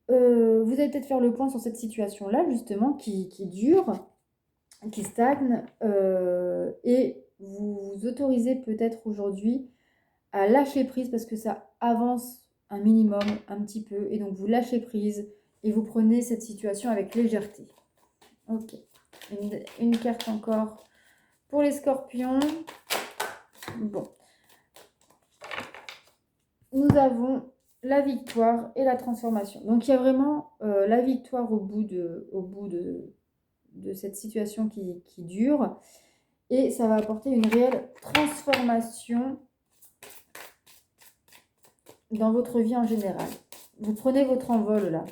vous allez peut-être faire le point sur cette situation-là, justement, qui dure, qui stagne, et vous vous autorisez peut-être aujourd'hui à lâcher prise parce que ça avance un minimum, un petit peu, et donc vous lâchez prise et vous prenez cette situation avec légèreté. Ok, une carte encore pour les scorpions. Bon, nous avons la victoire et la transformation. Donc il y a vraiment la victoire au bout de cette situation qui dure, et ça va apporter une réelle transformation dans votre vie en général. Vous prenez votre envol là.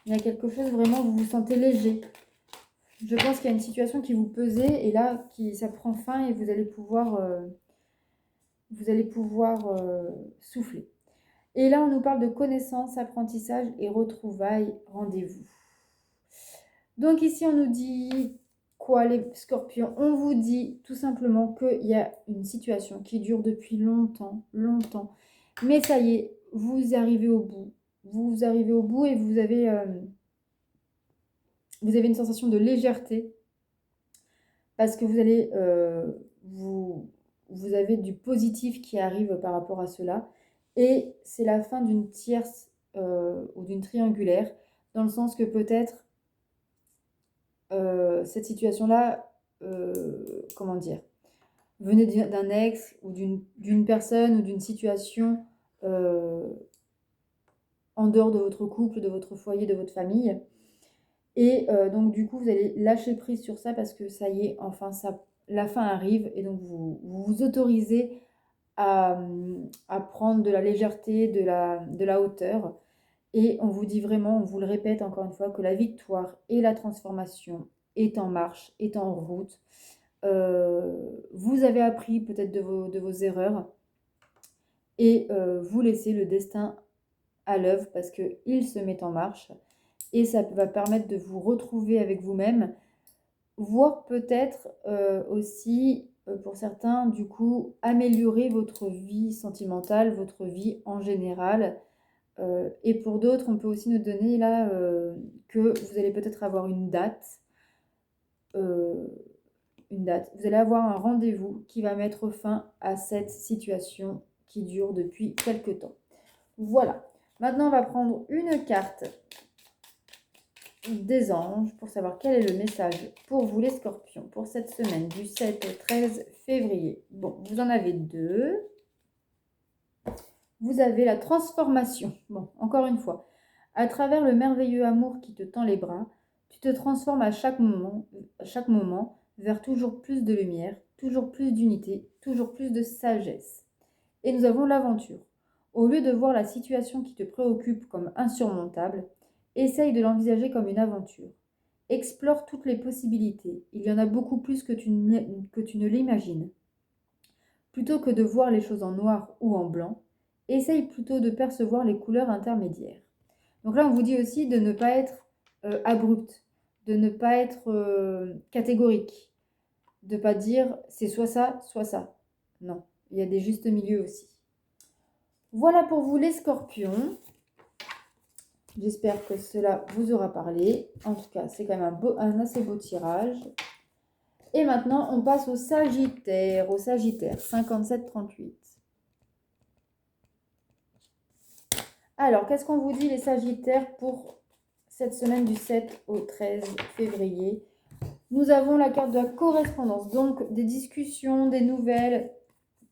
Il y a quelque chose vraiment, vous vous sentez léger. Je pense qu'il y a une situation qui vous pesait et là, ça prend fin et vous allez pouvoir souffler. Et là, on nous parle de connaissance, apprentissage et retrouvailles, rendez-vous. Donc ici, on nous dit quoi, les scorpions? On vous dit tout simplement qu'il y a une situation qui dure depuis longtemps, longtemps. Mais ça y est, vous arrivez au bout. Vous arrivez au bout et vous avez une sensation de légèreté parce que vous allez vous avez du positif qui arrive par rapport à cela, et c'est la fin d'une tierce ou d'une triangulaire, dans le sens que peut-être cette situation-là, comment dire, venait d'un ex ou d'une personne ou d'une situation en dehors de votre couple, de votre foyer, de votre famille. Et donc du coup, vous allez lâcher prise sur ça parce que ça y est, enfin, la fin arrive et donc vous autorisez à prendre de la légèreté, de la hauteur. Et on vous dit vraiment, on vous le répète encore une fois, que la victoire et la transformation est en marche, est en route. Vous avez appris peut-être de vos erreurs et vous laissez le destin à l'œuvre parce qu'il se met en marche et ça va permettre de vous retrouver avec vous-même, voire peut-être aussi, pour certains, du coup, améliorer votre vie sentimentale, votre vie en général. Et pour d'autres, on peut aussi nous donner là que vous allez peut-être avoir une date. Vous allez avoir un rendez-vous qui va mettre fin à cette situation qui dure depuis quelque temps. Voilà. Maintenant, on va prendre une carte des anges pour savoir quel est le message pour vous les scorpions pour cette semaine du 7 au 13 février. Bon, vous en avez deux. Vous avez la transformation. Bon, encore une fois, à travers le merveilleux amour qui te tend les bras, tu te transformes à chaque moment vers toujours plus de lumière, toujours plus d'unité, toujours plus de sagesse. Et nous avons l'aventure. Au lieu de voir la situation qui te préoccupe comme insurmontable, essaye de l'envisager comme une aventure. Explore toutes les possibilités. Il y en a beaucoup plus que tu ne l'imagines. Plutôt que de voir les choses en noir ou en blanc, essaye plutôt de percevoir les couleurs intermédiaires. Donc là, on vous dit aussi de ne pas être abrupt, de ne pas être catégorique, de ne pas dire c'est soit ça, soit ça. Non, il y a des justes milieux aussi. Voilà pour vous les scorpions. J'espère que cela vous aura parlé. En tout cas, c'est quand même un assez beau tirage. Et maintenant, on passe au Sagittaire. Au Sagittaire, 57-38. Alors, qu'est-ce qu'on vous dit les Sagittaires pour cette semaine du 7 au 13 février? Nous avons la carte de la correspondance, donc des discussions, des nouvelles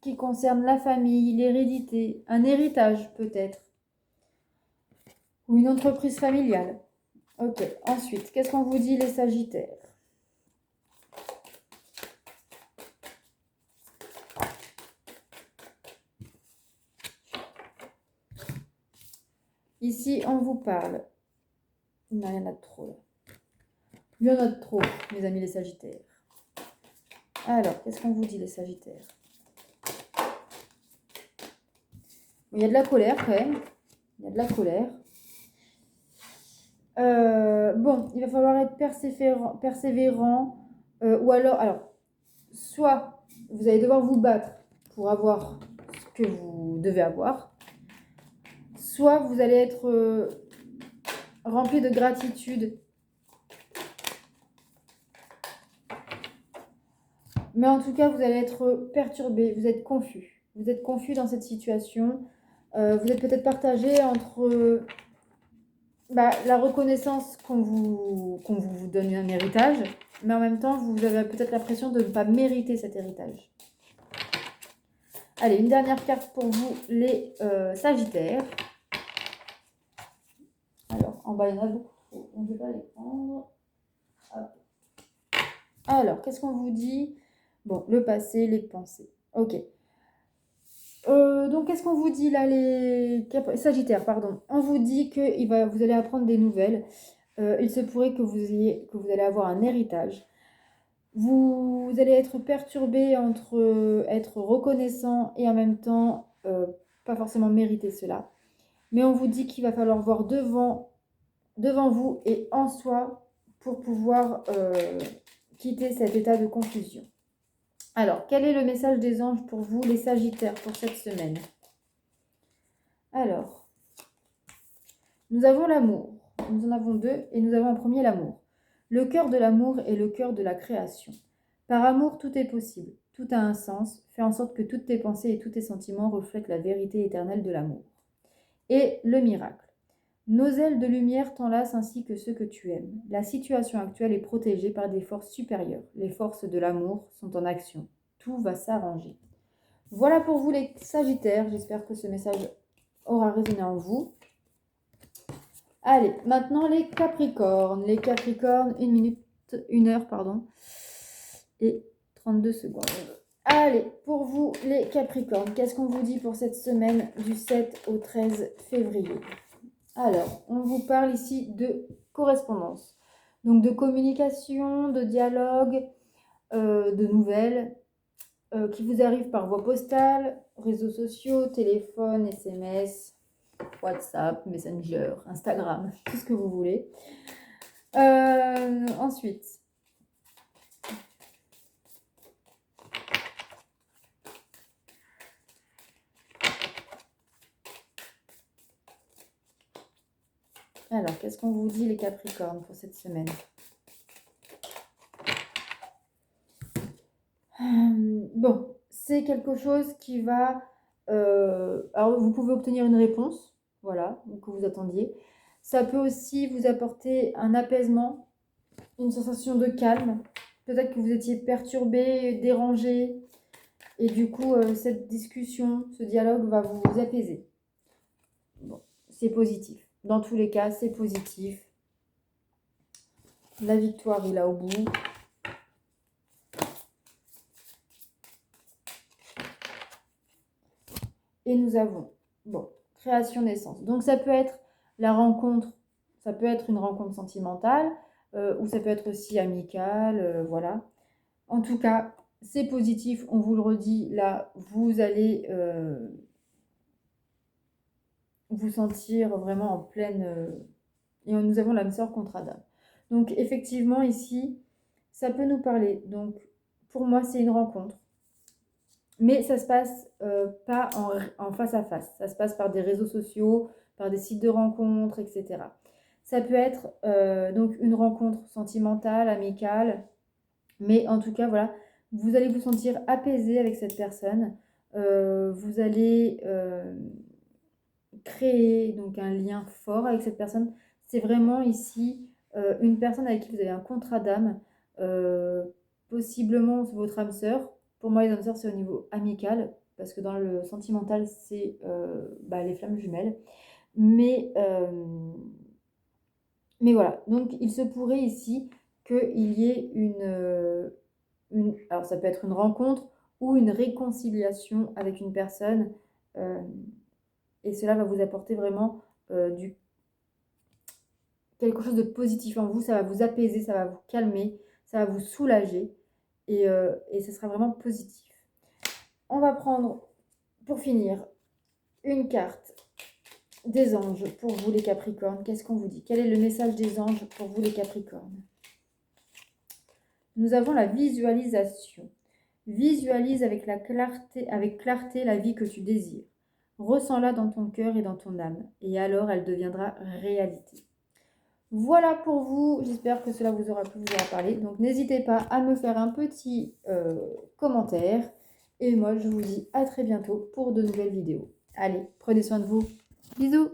qui concernent la famille, l'hérédité, un héritage peut-être, ou une entreprise familiale. Ok, ensuite, qu'est-ce qu'on vous dit les Sagittaires? Ici, on vous parle. Il n'y en a trop là. Il y en a trop, mes amis les Sagittaires. Alors, qu'est-ce qu'on vous dit les Sagittaires? Il y a de la colère quand même. Il y a de la colère. Bon, il va falloir être persévérant ou alors, soit vous allez devoir vous battre pour avoir ce que vous devez avoir, soit vous allez être rempli de gratitude. Mais en tout cas, vous allez être perturbé, vous êtes confus. Vous êtes confus dans cette situation. Vous êtes peut-être partagé entre la reconnaissance qu'on vous donne un héritage, mais en même temps, vous avez peut-être l'impression de ne pas mériter cet héritage. Allez, une dernière carte pour vous, les Sagittaires. Alors, en bas, il y en a beaucoup trop, donc je ne vais pas les prendre. Hop. Alors, qu'est-ce qu'on vous dit? Bon, le passé, les pensées. Ok. Donc, qu'est-ce qu'on vous dit là, les Sagittaires, pardon. On vous dit que vous allez apprendre des nouvelles. Il se pourrait que vous allez avoir un héritage. Vous allez être perturbé entre être reconnaissant et en même temps pas forcément mériter cela. Mais on vous dit qu'il va falloir voir devant vous et en soi pour pouvoir quitter cet état de confusion. Alors, quel est le message des anges pour vous, les Sagittaires, pour cette semaine? Alors, nous avons l'amour. Nous en avons deux et nous avons en premier l'amour. Le cœur de l'amour est le cœur de la création. Par amour, tout est possible. Tout a un sens. Fais en sorte que toutes tes pensées et tous tes sentiments reflètent la vérité éternelle de l'amour. Et le miracle. Nos ailes de lumière t'enlacent ainsi que ceux que tu aimes. La situation actuelle est protégée par des forces supérieures. Les forces de l'amour sont en action. Tout va s'arranger. Voilà pour vous les Sagittaires. J'espère que ce message aura résonné en vous. Allez, maintenant les Capricornes. Les Capricornes, 1 heure, et 32 secondes. Allez, pour vous les Capricornes, qu'est-ce qu'on vous dit pour cette semaine du 7 au 13 février? Alors, on vous parle ici de correspondance, donc de communication, de dialogue, de nouvelles qui vous arrivent par voie postale, réseaux sociaux, téléphone, SMS, WhatsApp, Messenger, Instagram, tout ce que vous voulez. Ensuite, alors, qu'est-ce qu'on vous dit les Capricornes pour cette semaine? Bon, c'est quelque chose qui va... alors, vous pouvez obtenir une réponse, voilà, que vous attendiez. Ça peut aussi vous apporter un apaisement, une sensation de calme. Peut-être que vous étiez perturbé, dérangé, et du coup, cette discussion, ce dialogue va vous apaiser. Bon, c'est positif. Dans tous les cas, c'est positif. La victoire est là au bout. Et nous avons, bon, création naissance. Donc ça peut être la rencontre, ça peut être une rencontre sentimentale, ou ça peut être aussi amicale, voilà. En tout cas, c'est positif, on vous le redit, là, vous allez vous sentir vraiment en pleine... et nous avons l'âme sœur contre Adam. Donc effectivement, ici, ça peut nous parler. Donc pour moi, c'est une rencontre. Mais ça se passe pas en face à face. Ça se passe par des réseaux sociaux, par des sites de rencontres, etc. Ça peut être donc une rencontre sentimentale, amicale. Mais en tout cas, voilà, vous allez vous sentir apaisé avec cette personne. Vous allez créer donc un lien fort avec cette personne. C'est vraiment ici une personne avec qui vous avez un contrat d'âme. Possiblement votre âme sœur. Pour moi, les âmes sœurs, c'est au niveau amical, parce que dans le sentimental, c'est les flammes jumelles. Mais voilà, donc il se pourrait ici qu'il y ait alors ça peut être une rencontre ou une réconciliation avec une personne, et cela va vous apporter vraiment quelque chose de positif en vous, ça va vous apaiser, ça va vous calmer, ça va vous soulager, et ce sera vraiment positif. On va prendre, pour finir, une carte des anges pour vous les Capricornes. Qu'est-ce qu'on vous dit? Quel est le message des anges pour vous les Capricornes? Nous avons la visualisation. Visualise avec clarté la vie que tu désires. Ressens-la dans ton cœur et dans ton âme, et alors elle deviendra réalité. Voilà pour vous, j'espère que cela vous aura plu, vous aura parlé. Donc n'hésitez pas à me faire un petit commentaire. Et moi, je vous dis à très bientôt pour de nouvelles vidéos. Allez, prenez soin de vous. Bisous!